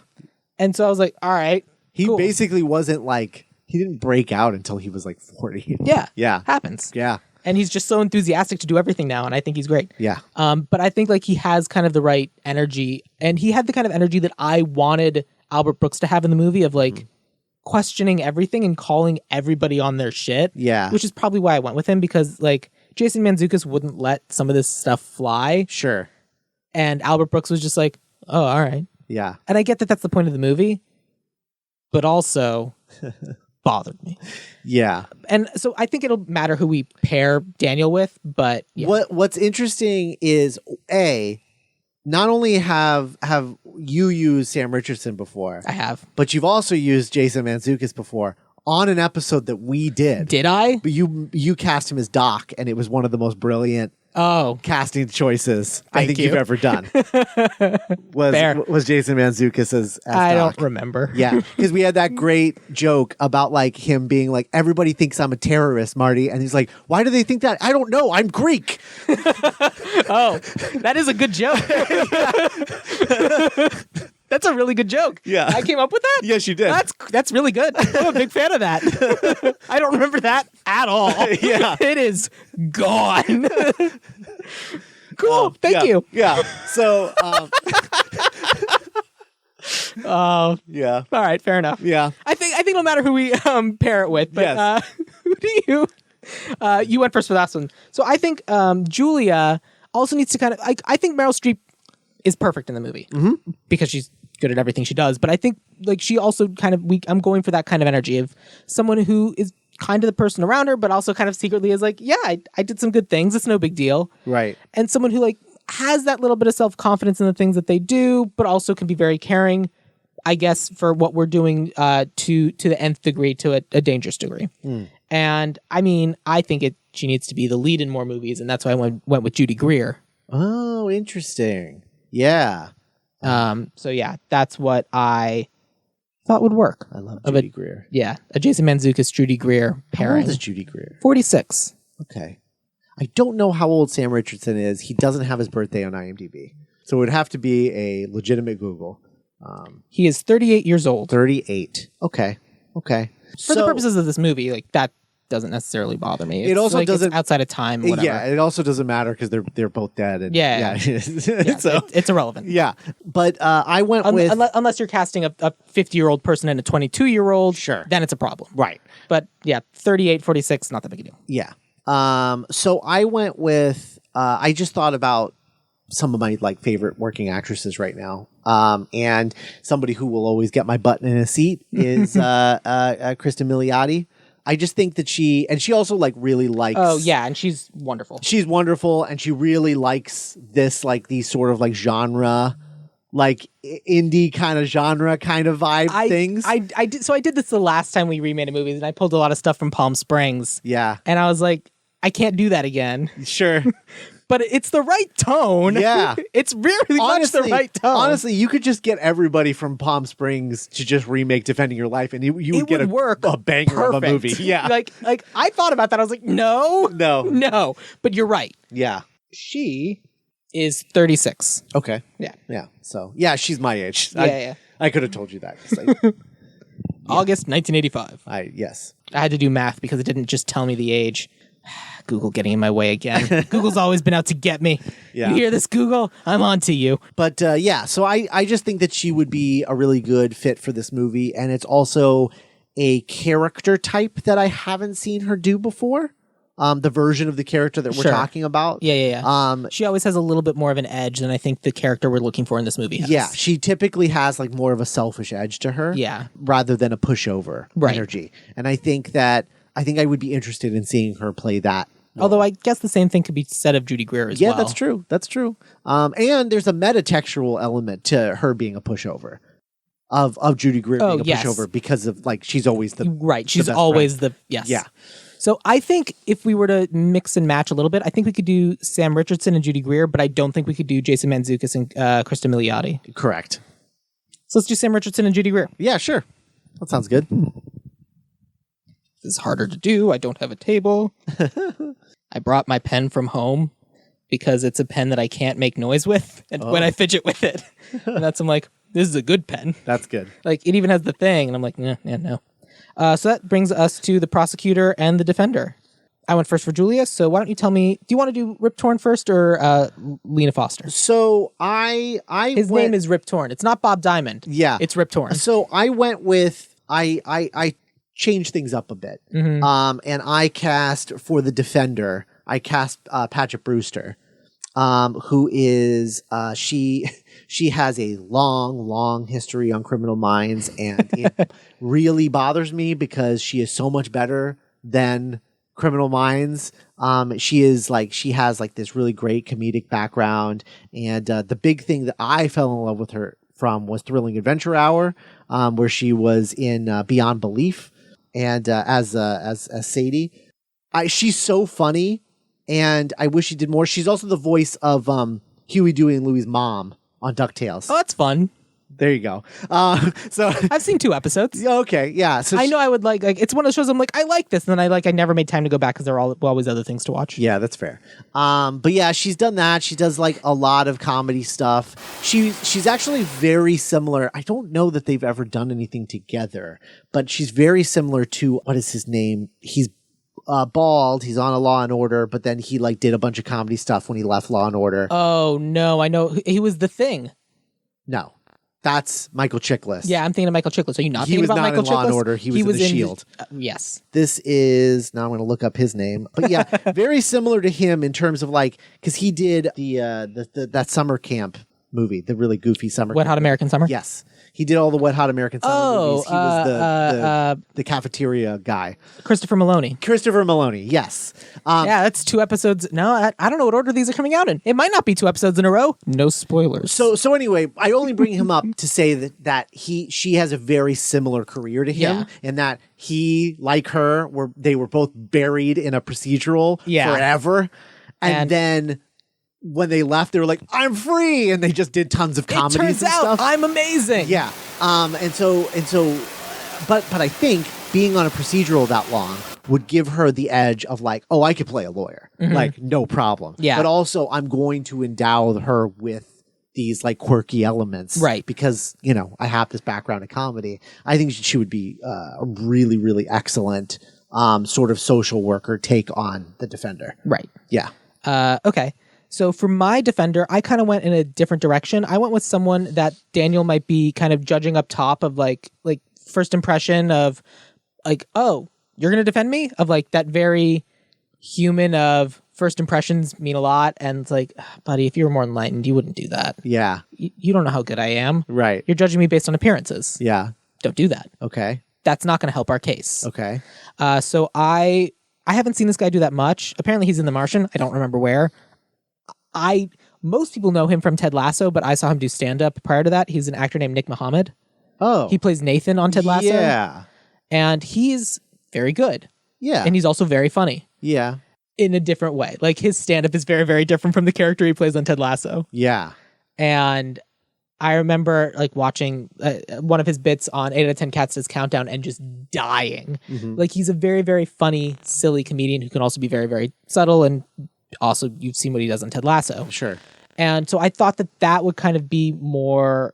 And so I was like, all right. He cool. basically wasn't like he didn't break out until he was like 40. Yeah. Yeah. Happens. Yeah. And he's just so enthusiastic to do everything now, and I think he's great. Yeah. But I think like he has kind of the right energy, and he had the kind of energy that I wanted Albert Brooks to have in the movie of like questioning everything and calling everybody on their shit. Yeah. Which is probably why I went with him, because like Jason Mantzoukas wouldn't let some of this stuff fly. Sure. And Albert Brooks was just like, oh, all right. Yeah. And I get that that's the point of the movie, but also bothered me. Yeah. And so I think it'll matter who we pair Daniel with, but yeah. What's interesting is not only have you used Sam Richardson before, I have. but you've also used Jason Mantzoukas before on an episode that we did. Did I? But you cast him as Doc, and it was one of the most brilliant casting choices I Thank think you. you've ever done. Fair. was Jason Mantzoukas as I Doc. don't remember. Yeah, because we had that great joke about like him being like, everybody thinks I'm a terrorist, Marty, and he's like, why do they think that? I don't know. I'm Greek. Oh, that is a good joke. That's a really good joke. Yeah. I came up with that? Yes, you did. That's really good. I'm a big fan of that. I don't remember that at all. Yeah. It is gone. Cool. Thank you. Yeah. So, Oh, yeah. all right. Fair enough. Yeah. I think no matter who we pair it with, but Yes. who do you? You went first for that one. So I think Julia also needs to kind of. I think Meryl Streep is perfect in the movie because she's good at everything she does. But I think like she also kind of I'm going for that kind of energy of someone who is kind of the person around her, but also kind of secretly is like, yeah, I did some good things. It's no big deal. Right. And someone who like has that little bit of self-confidence in the things that they do, but also can be very caring, I guess, for what we're doing to the nth degree, to a dangerous degree. And I mean, I think she needs to be the lead in more movies, and that's why I went with Judy Greer. Oh, interesting. Yeah. So yeah, that's what I thought would work. I love Judy Greer. Yeah, a Jason Mantzoukas, Judy Greer How pairing. old is Judy Greer? 46. Okay. I don't know how old Sam Richardson is. He doesn't have his birthday on IMDb. So it would have to be a legitimate Google. He is 38 years old. 38. Okay. For the purposes of this movie, like that doesn't necessarily bother me. It also like, doesn't- it's outside of time. Whatever. Yeah, it also doesn't matter because they're both dead. And, Yeah. yeah. Yeah, So, it's irrelevant. yeah. But I went with... Unless you're casting a 50-year-old person and a 22-year-old, Sure. then it's a problem. Right. But yeah, 38, 46, not that big a deal. Yeah. So I went with... I just thought about some of my like favorite working actresses right now. And somebody who will always get my butt in a seat is Kristen Milioti. I just think that she also like really likes... Oh yeah, and she's wonderful. She's wonderful, and she really likes this, like, these sort of like genre, like indie kind of genre kind of vibe things. I did this the last time we remade a movie, and I pulled a lot of stuff from Palm Springs. Yeah. And I was like, I can't do that again. Sure. But it's the right tone. Yeah. It's really much the right tone. Honestly, you could just get everybody from Palm Springs to just remake Defending Your Life, and you would get work a banger of a movie. Yeah. like I thought about that. I was like, no. No. But you're right. Yeah. She is 36. Okay. Yeah. Yeah. So, yeah, she's my age. Yeah. I could have told you that. 'Cause August 1985. yes. I had to do math because it didn't just tell me the age. Google getting in my way again. Google's always been out to get me. Yeah. You hear this, Google? I'm on to you. But yeah, so I just think that she would be a really good fit for this movie. And it's also a character type that I haven't seen her do before. The version of the character that we're Sure. talking about. Yeah. She always has a little bit more of an edge than I think the character we're looking for in this movie has. Yeah, she typically has like more of a selfish edge to her. Yeah. Rather than a pushover energy. And I think I would be interested in seeing her play that. Although I guess the same thing could be said of Judy Greer as well. Yeah, that's true. That's true. And there's a metatextual element to her being a pushover. Of Judy Greer being a pushover because of like she's always the right. She's the best always friend. yes. Yeah. So I think if we were to mix and match a little bit, I think we could do Sam Richardson and Judy Greer, but I don't think we could do Jason Mantzoukas and Kristen Milioti. Correct. So let's do Sam Richardson and Judy Greer. Yeah, sure. That sounds good. This is harder to do. I don't have a table. I brought my pen from home because it's a pen that I can't make noise with and when I fidget with it. And I'm like, this is a good pen. That's good. Like, it even has the thing. And I'm like, no. So that brings us to the prosecutor and the defender. I went first for Julia, so why don't you tell me, do you want to do Rip Torn first or Lena Foster? So His name is Rip Torn. It's not Bob Diamond. Yeah. It's Rip Torn. So I went with I changed things up a bit. And I cast for the defender. I cast Paget Brewster, who is she has a long history on Criminal Minds, and it really bothers me because she is so much better than Criminal Minds. She has like this really great comedic background, and the big thing that I fell in love with her from was Thrilling Adventure Hour, where she was in Beyond Belief, and as Sadie. She's so funny, and I wish she did more. She's also the voice of Huey, Dewey, and Louie's mom on DuckTales. Oh, that's fun. There you go. So I've seen 2 episodes. okay, yeah. So I know I would like it's one of the shows I'm like, I like this, and then I never made time to go back because there are always other things to watch. Yeah, that's fair. But yeah, she's done that. She does like a lot of comedy stuff. She's actually very similar. I don't know that they've ever done anything together, but she's very similar to, what is his name? He's bald. He's on a Law and Order, but then he like did a bunch of comedy stuff when he left Law and Order. Oh no, I know he was The Thing. No. That's Michael Chiklis. Yeah, I'm thinking of Michael Chiklis. Are you not thinking about Michael Chiklis? He was not in Law and Order. He was in The Shield. Yes. This is, now I'm going to look up his name. But yeah, very similar to him in terms of like, because he did that summer camp movie, the really goofy summer Wet camp Hot American Summer? Yes. He did all the Wet Hot American Summer movies. He was the cafeteria guy. Christopher Maloney. Christopher Maloney, yes. Yeah, that's 2 episodes. No, I don't know what order these are coming out in. It might not be 2 episodes in a row. No spoilers. So anyway, I only bring him up to say that she has a very similar career to him, and that he, like her, they were both buried in a procedural forever, and then when they left, they were like, "I'm free," and they just did tons of comedies. It turns and out stuff. I'm amazing. Yeah. But I think being on a procedural that long would give her the edge of like, oh, I could play a lawyer, like no problem. Yeah. But also, I'm going to endow her with these like quirky elements, right? Because I have this background in comedy. I think she would be a really, really excellent sort of social worker take on the Defender. Right. Yeah. Okay. So for my Defender, I kind of went in a different direction. I went with someone that Daniel might be kind of judging up top of like first impression of like, oh, you're going to defend me? Of like that very human of first impressions mean a lot. And it's like, buddy, if you were more enlightened, you wouldn't do that. Yeah. You don't know how good I am. Right. You're judging me based on appearances. Yeah. Don't do that. Okay. That's not going to help our case. Okay. So I haven't seen this guy do that much. Apparently he's in The Martian. I don't remember where. Most people know him from Ted Lasso, but I saw him do stand-up prior to that. He's an actor named Nick Mohammed. Oh. He plays Nathan on Ted Lasso. Yeah. And he's very good. Yeah. And he's also very funny. Yeah. In a different way. Like his stand-up is very, very different from the character he plays on Ted Lasso. Yeah. And I remember like watching one of his bits on 8 out of 10 Cats Does Countdown and just dying. Mm-hmm. Like he's a very, very funny, silly comedian who can also be very, very subtle, and also you've seen what he does on Ted Lasso. Sure. And so I thought that would kind of be more,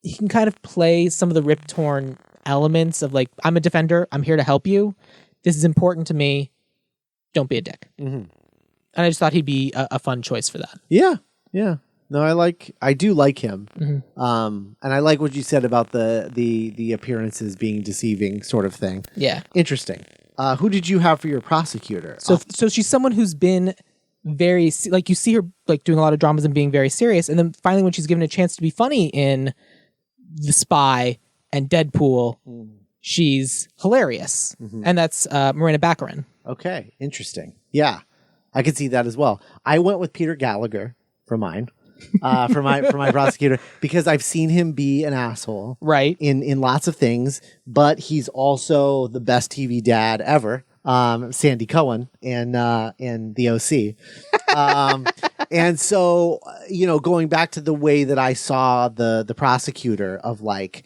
he can kind of play some of the rip-torn elements of like, I'm a defender, I'm here to help you, this is important to me, don't be a dick. Mm-hmm. And I just thought he'd be a fun choice for that. Yeah. Yeah. No, I do like him. Mm-hmm. And I like what you said about the appearances being deceiving sort of thing. Yeah. Interesting. Who did you have for your prosecutor? So she's someone who's been very, like you see her like doing a lot of dramas and being very serious. And then finally when she's given a chance to be funny in The Spy and Deadpool, she's hilarious. Mm-hmm. And that's Morena Baccarin. Okay. Interesting. Yeah. I could see that as well. I went with Peter Gallagher for mine. For my prosecutor, because I've seen him be an asshole, right? In lots of things, but he's also the best TV dad ever. Sandy Cohen in The OC, and so going back to the way that I saw the prosecutor of like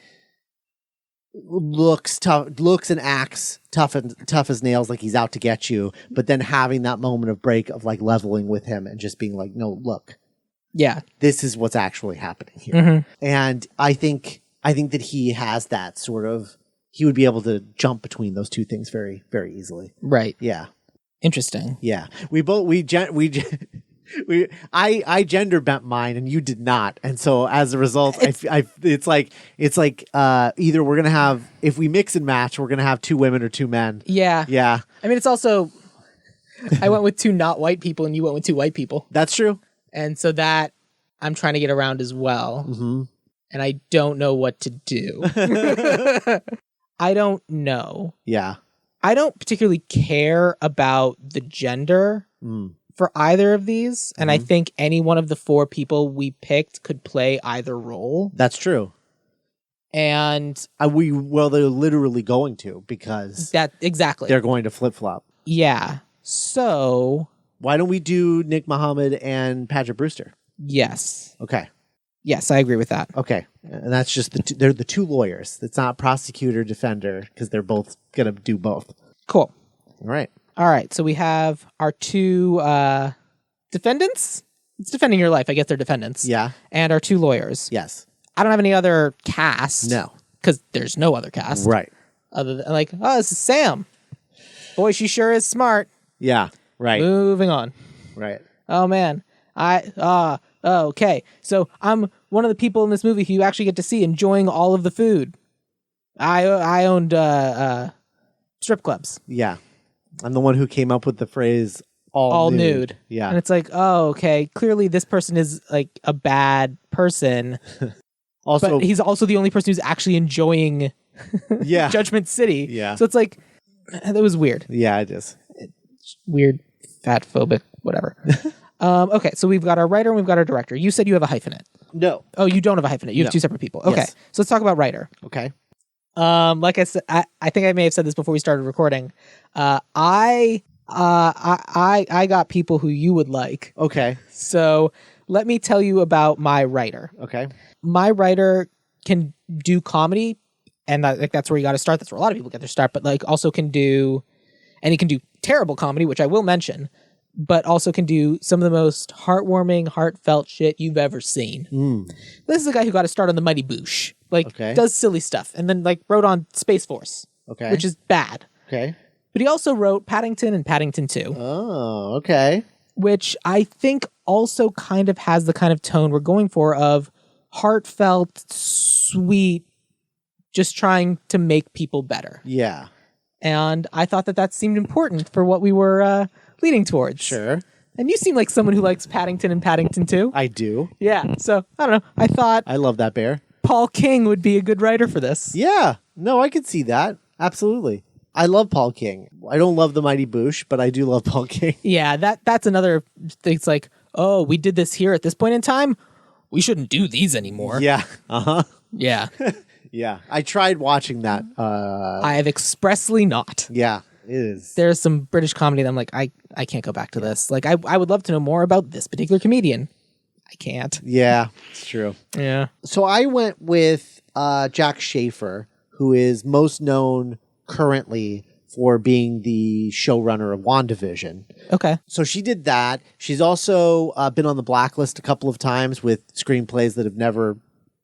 looks and acts tough as nails, like he's out to get you, but then having that moment of break of like leveling with him and just being like, no, look. Yeah. This is what's actually happening here. Mm-hmm. And I think that he has that sort of, he would be able to jump between those two things very, very easily. Right. Yeah. Interesting. Yeah. I gender bent mine and you did not. And so as a result, it's like either we're going to have, if we mix and match, we're going to have 2 women or 2 men. Yeah. Yeah. I mean, it's also, I went with 2 not white people and you went with 2 white people. That's true. And so that I'm trying to get around as well. Mm-hmm. And I don't know what to do. I don't know. Yeah. I don't particularly care about the gender for either of these. And I think any one of the 4 people we picked could play either role. That's true. And they're literally going to, because that exactly they're going to flip-flop. Yeah. So Why don't we do Nick Mohammed and Patrick Brewster? Yes. Okay. Yes, I agree with that. Okay. And that's just they're the two lawyers. It's not prosecutor, defender, because they're both going to do both. Cool. All right. All right. So we have our two defendants. It's defending your life. I guess they're defendants. Yeah. And our two lawyers. Yes. I don't have any other cast. No. Because there's no other cast. Right. Other than like, oh, this is Sam. Boy, she sure is smart. Yeah. Right. Moving on. Right. Oh man. Okay. So I'm one of the people in this movie who you actually get to see enjoying all of the food. I owned strip clubs. Yeah. I'm the one who came up with the phrase all nude. Yeah. And it's like, oh, okay. Clearly this person is like a bad person. Also, but he's also the only person who's actually enjoying yeah. Judgment City. Yeah. So it's like, that was weird. Yeah, it is. Weird, fat phobic, whatever. Okay, so we've got our writer and we've got our director. You said you have a hyphenate. No. Oh, you don't have a hyphenate. You have two separate people. Okay, Yes. so let's talk about writer. Okay. Like I said, I think I may have said this before we started recording. I got people who you would like. Okay. So let me tell you about my writer. Okay. My writer can do comedy, and that's where you got to start. That's where a lot of people get their start. But like also can do, and he can do terrible comedy, which I will mention, but also can do some of the most heartwarming, heartfelt shit you've ever seen. This is a guy who got to start on the Mighty Boosh. Like, does silly stuff, and then like wrote on Space Force, which is bad. Okay. But he also wrote Paddington and Paddington 2. Oh, okay. Which I think also kind of has the kind of tone we're going for of heartfelt, sweet, just trying to make people better. Yeah. And I thought that seemed important for what we were leading towards. Sure. And you seem like someone who likes Paddington and Paddington 2. I do. Yeah. So, I don't know. I thought I love that bear. Paul King would be a good writer for this. Yeah. No, I could see that. Absolutely. I love Paul King. I don't love the Mighty Boosh, but I do love Paul King. Yeah, that's another thing. It's like, oh, we did this here at this point in time. We shouldn't do these anymore. Yeah. Uh-huh. Yeah. Yeah. I tried watching that. I have expressly not. Yeah, it is. There's some British comedy that I'm like, I can't go back to this. Like, I would love to know more about this particular comedian. I can't. Yeah, it's true. Yeah. So I went with Jack Schaefer, who is most known currently for being the showrunner of WandaVision. Okay. So she did that. She's also been on the blacklist a couple of times with screenplays that have never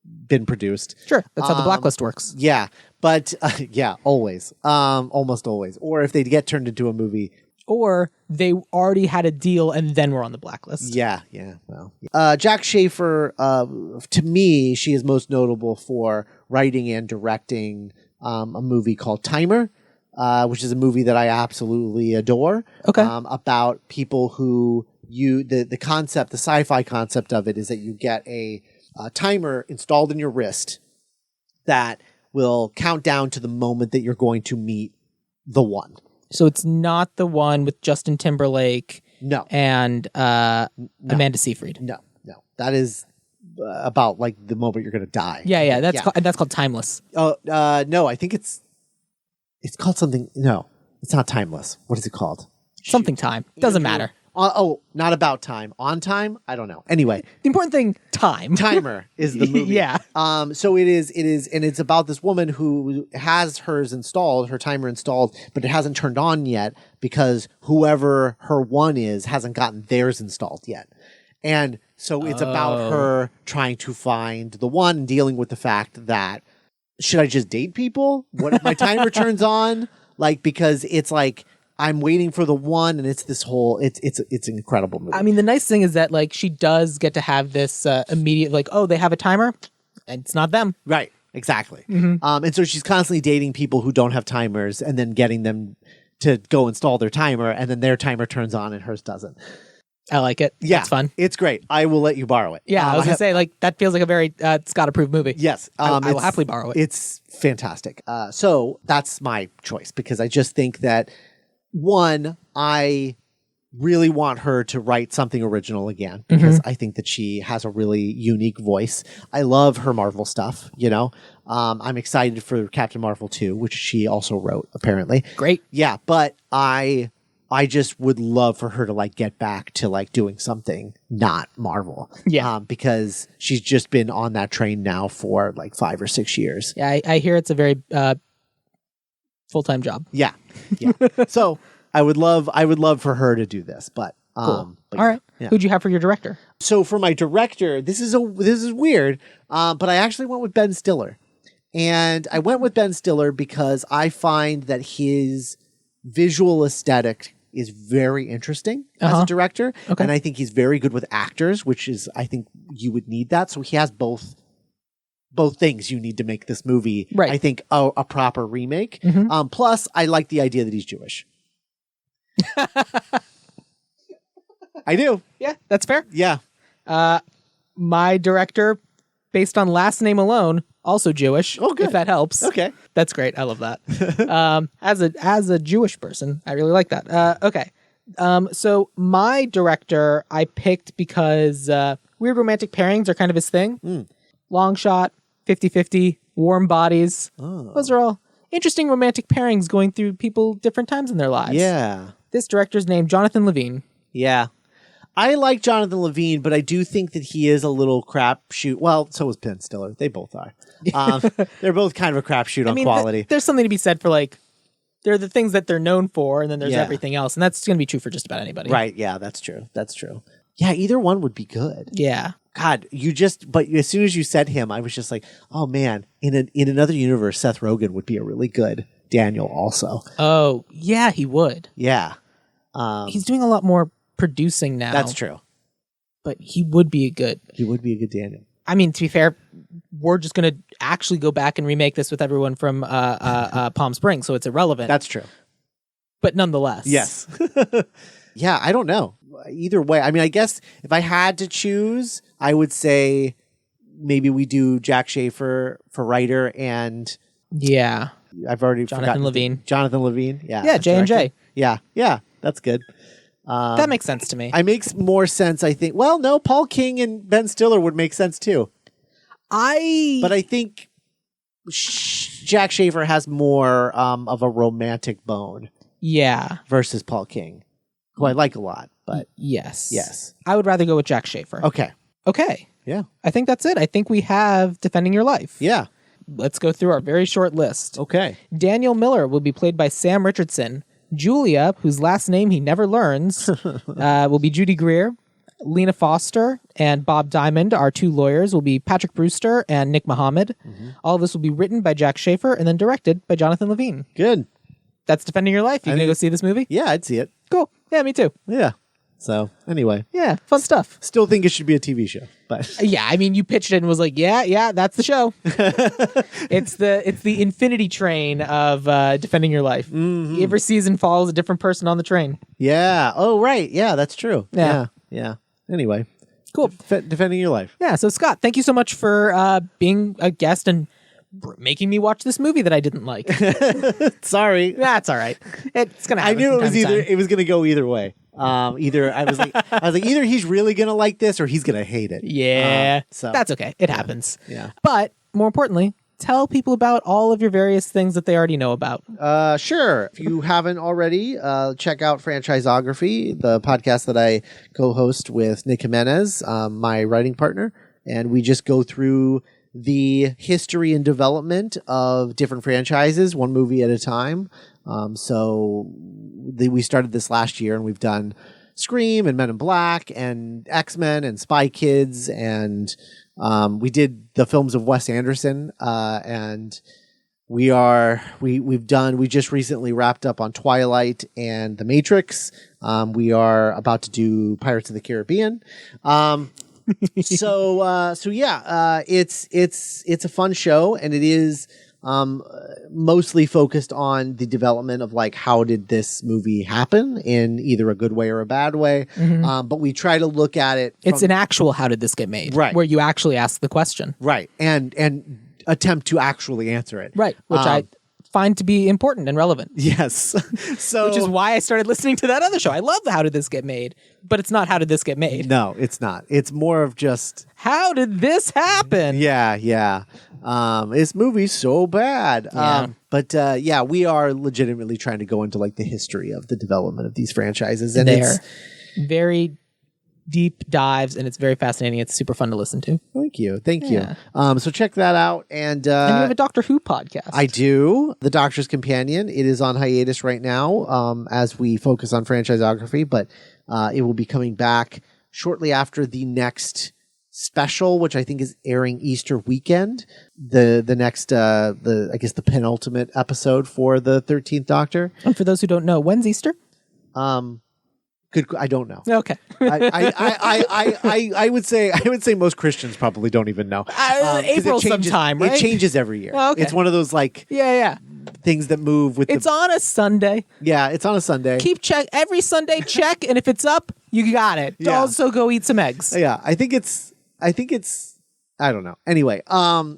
been produced. Sure. That's how the blacklist works. Yeah. But yeah, always. Almost always. Or if they get turned into a movie. Or they already had a deal and then were on the blacklist. Yeah. Yeah. Well, Jack Schaefer, to me, she is most notable for writing and directing a movie called Timer, which is a movie that I absolutely adore. Okay. About people who the concept, the sci-fi concept of it is that you get a timer installed in your wrist that will count down to the moment that you're going to meet the one. So it's not the one with Justin Timberlake No. and Amanda Seyfried. No. That is about like the moment you're going to die. Yeah. That's called Timeless. Oh, no, I think it's called something. No, it's not Timeless. What is it called? Something time. Doesn't matter. Not about time. On time? I don't know. Anyway, The important thing, time. Timer is the movie. Yeah. So it is, and it's about this woman who has her timer installed, but it hasn't turned on yet because whoever her one is hasn't gotten theirs installed yet. And so it's about her trying to find the one and dealing with the fact that, should I just date people? What if my timer turns on? Like, because it's like, I'm waiting for the one, and it's this whole, it's an incredible movie. I mean, the nice thing is that like she does get to have this immediate, like, oh, they have a timer and it's not them. Right. Exactly. Mm-hmm. And so she's constantly dating people who don't have timers and then getting them to go install their timer, and then their timer turns on and hers doesn't. I like it. Yeah. It's fun. It's great. I will let you borrow it. Yeah. I was going to say, like, that feels like a very Scott approved movie. Yes. I will happily borrow it. It's fantastic. So that's my choice because I just think that, one, I really want her to write something original again because I think that she has a really unique voice. I love her Marvel stuff, you know. I'm excited for Captain Marvel 2, which she also wrote, apparently. Great. Yeah, but I I just would love for her to like get back to like doing something not Marvel. Yeah. Because she's just been on that train now for like 5 or 6 years. Yeah, I hear it's a very full-time job. Yeah. Yeah. So I would love for her to do this, but Cool. but All right. yeah. Who'd you have for your director? So for my director, this is weird, but I actually went with Ben Stiller. And I went with Ben Stiller because I find that his visual aesthetic is very interesting as a director. Okay. And I think he's very good with actors, which is, I think you would need that. So he has both things you need to make this movie, right. I think, a proper remake. Plus, I like the idea that he's Jewish. I do. Yeah, that's fair. Yeah. My director, based on last name alone, also Jewish. Oh, good. If that helps. Okay. That's great. I love that. As a Jewish person, I really like that. Okay. So my director I picked because weird romantic pairings are kind of his thing. Long Shot, 50-50, Warm Bodies. Those are all interesting romantic pairings going through people different times in their lives. Yeah. This director's named Jonathan Levine. Yeah. I like Jonathan Levine, but I do think that he is a little crapshoot. Well, so is Ben Stiller. They both are. They're both kind of a crapshoot on quality. There's something to be said for like, they're the things that they're known for, and then there's Yeah. everything else, and that's going to be true for just about anybody. Right. Yeah, that's true. That's true. Yeah, either one would be good. Yeah. God, but as soon as you said him, I was just like, oh man, in another universe, Seth Rogen would be a really good Daniel also. Oh, yeah, he would. Yeah. He's doing a lot more producing now. That's true. But he would be a good. He would be a good Daniel. I mean, to be fair, we're just going to actually go back and remake this with everyone from Palm Springs, so it's irrelevant. That's true. But nonetheless. Yes. Yeah, I don't know. Either way, I mean, I guess if I had to choose, I would say maybe we do Jack Schaefer for writer and Yeah. I've already Jonathan forgotten. Levine. Jonathan Levine. Yeah. Yeah, J&J. Yeah. Yeah. That's good. That makes sense to me. It makes more sense, I think. Well, no, Paul King and Ben Stiller would make sense too. But I think Jack Schaefer has more of a romantic bone. Yeah. Versus Paul King, who I like a lot. But yes. I would rather go with Jack Schaefer. Okay. Yeah. I think that's it. I think we have Defending Your Life. Yeah. Let's go through our very short list. Okay. Daniel Miller will be played by Sam Richardson. Julia, whose last name he never learns, will be Judy Greer. Lena Foster and Bob Diamond, our two lawyers, will be Patrick Brewster and Nick Mohammed. All of this will be written by Jack Schaefer and then directed by Jonathan Levine. Good. That's Defending Your Life. You gonna go see this movie? Yeah, I'd see it. Cool. Yeah, me too. Yeah. So anyway. Yeah, fun stuff. Still think it should be a TV show. But yeah, I mean, you pitched it and was like, yeah, that's the show. It's the infinity train of Defending Your Life. Every season follows a different person on the train. Yeah. Oh, right. Yeah, that's true. Yeah. Yeah. Anyway. Cool. Defending Your Life. Yeah. So Scott, thank you so much for being a guest and making me watch this movie that I didn't like. Sorry. That's all right. It's gonna happen. I knew from time to time. it was gonna go either way. Either either he's really gonna like this or he's gonna hate it. Yeah. So that's okay. It happens. Yeah. But more importantly, tell people about all of your various things that they already know about. Sure. If you haven't already, check out Franchisography, the podcast that I co-host with Nick Jimenez, my writing partner, and we just go through the history and development of different franchises, one movie at a time. We started this last year, and we've done Scream and Men in Black and X-Men and Spy Kids, and we did the films of Wes Anderson, and we just recently wrapped up on Twilight and The Matrix. We are about to do Pirates of the Caribbean. It's a fun show, and it is mostly focused on the development of like how did this movie happen in either a good way or a bad way. But we try to look at it. It's an actual how did this get made, right? Where you actually ask the question, right, and attempt to actually answer it, right? Which I find to be important and relevant. Yes. So which is why I started listening to that other show. I love the How Did This Get Made, but it's not How Did This Get Made. No, it's not. It's more of just how did this happen? Yeah. This movie's so bad. Yeah. But we are legitimately trying to go into like the history of the development of these franchises, and They're it's very deep dives, and it's very fascinating. It's super fun to listen to. Thank you. Yeah. So check that out. And And you have a Doctor Who podcast. I do. The Doctor's Companion. It is on hiatus right now as we focus on franchisography, but it will be coming back shortly after the next special, which I think is airing Easter weekend. The next, I guess the penultimate episode for the 13th Doctor. And for those who don't know, when's Easter? Good. I don't know. Okay. I would say most Christians probably don't even know. 'Cause April it changes, sometime, right? It changes every year. Oh, okay. It's one of those like Yeah. things that move with. It's on a Sunday. Yeah, it's on a Sunday. Keep check every Sunday. Check, and if it's up, you got it. Yeah. Also, go eat some eggs. Yeah, I think it's. I don't know. Anyway,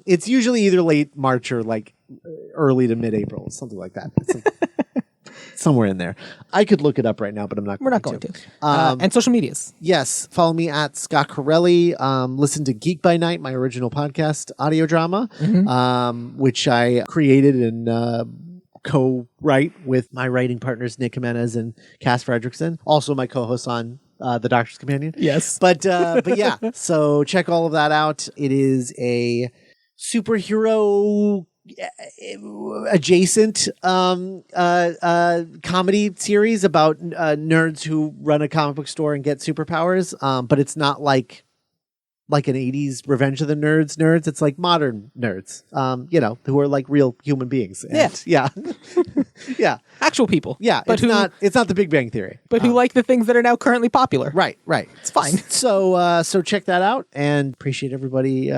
it's usually either late March or like early to mid-April, something like that. It's somewhere in there. I could look it up right now, but I'm not. We're not going to. And social medias. Yes, follow me at Scott Carelli. Listen to Geek by Night, my original podcast audio drama, which I created and co-write with my writing partners Nick Jimenez and Cass Fredrickson. Also, my co-hosts on The Doctor's Companion. Yes. But yeah, so check all of that out. It is a superhero adjacent comedy series about nerds who run a comic book store and get superpowers, but it's not like an 80s Revenge of the Nerds. It's like modern nerds, who are like real human beings. And, yeah. Actual people. Yeah. But It's not the Big Bang Theory. But who like the things that are now currently popular. Right. It's fine. So check that out, and appreciate everybody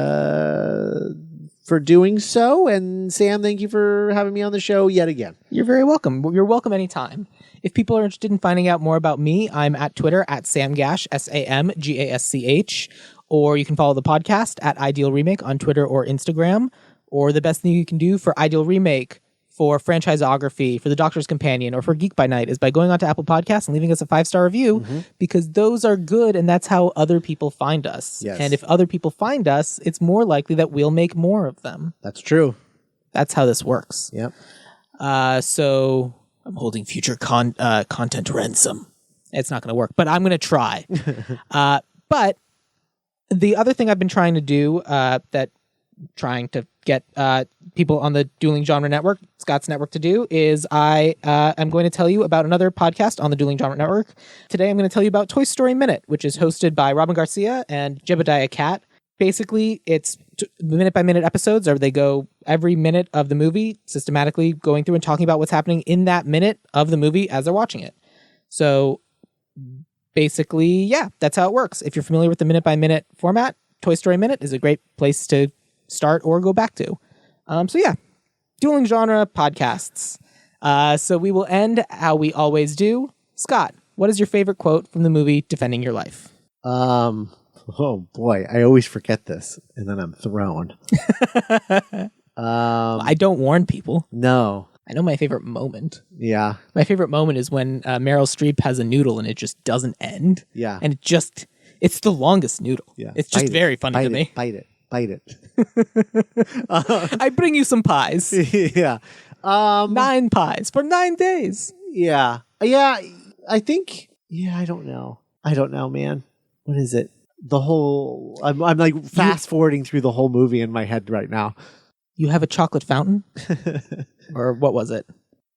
for doing so. And Sam, thank you for having me on the show yet again. You're very welcome. You're welcome anytime. If people are interested in finding out more about me, I'm at Twitter at Sam Gasch, SamGasch, or you can follow the podcast at Ideal Remake on Twitter or Instagram. Or the best thing you can do for Ideal Remake, for franchisography, for The Doctor's Companion, or for Geek by Night is by going onto Apple Podcasts and leaving us a 5-star review, because those are good and that's how other people find us. Yes. And if other people find us, it's more likely that we'll make more of them. That's true. That's how this works. Yep. So I'm holding future content ransom. It's not going to work, but I'm going to try. But the other thing I've been trying to do, trying to get people on the Dueling Genre Network, Scott's network, to do is I am going to tell you about another podcast on the Dueling Genre Network. Today I'm going to tell you about Toy Story Minute, which is hosted by Robin Garcia and Jebediah Cat. Basically, it's minute-by-minute episodes, or they go every minute of the movie, systematically going through and talking about what's happening in that minute of the movie as they're watching it. So basically, yeah, that's how it works. If you're familiar with the minute-by-minute format, Toy Story Minute is a great place to start or go back to. So yeah, Dueling Genre podcasts. So we will end how we always do. Scott, what is your favorite quote from the movie Defending Your Life? Oh boy, I always forget this, and then I'm thrown. I don't warn people. No. I know my favorite moment. Yeah. My favorite moment is when Meryl Streep has a noodle and it just doesn't end. Yeah. And it's the longest noodle. Yeah. It's just very funny to me. Bite it. I bring you some pies. Yeah. 9 pies for 9 days. Yeah. Yeah. I think. Yeah. I don't know, man. What is it? I'm like fast forwarding through the whole movie in my head right now. You have a chocolate fountain? Or what was it?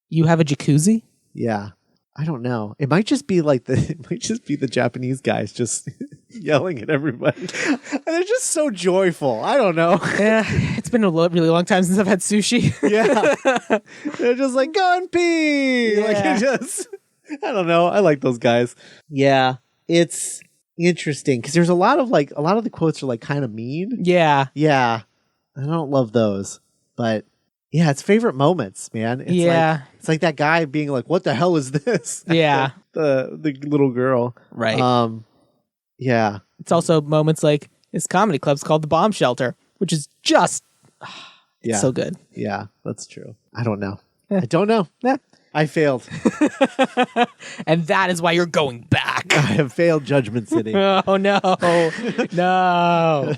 You have a jacuzzi? Yeah. I don't know. It might just be the Japanese guys just yelling at everybody. And they're just so joyful. I don't know. Yeah, it's been a really long time since I've had sushi. Yeah. They're just like, go and pee. Yeah. I don't know. I like those guys. Yeah. It's interesting because there's a lot of the quotes are like kind of mean. Yeah. Yeah. I don't love those. But yeah, it's favorite moments, man. It's like that guy being like, what the hell is this? Yeah. the little girl. Right. Yeah. It's also moments like this comedy club's called The Bomb Shelter, which is just so good. Yeah, that's true. I don't know. I don't know. Yeah. I failed. And that is why you're going back. I have failed Judgment City. Oh, no. No.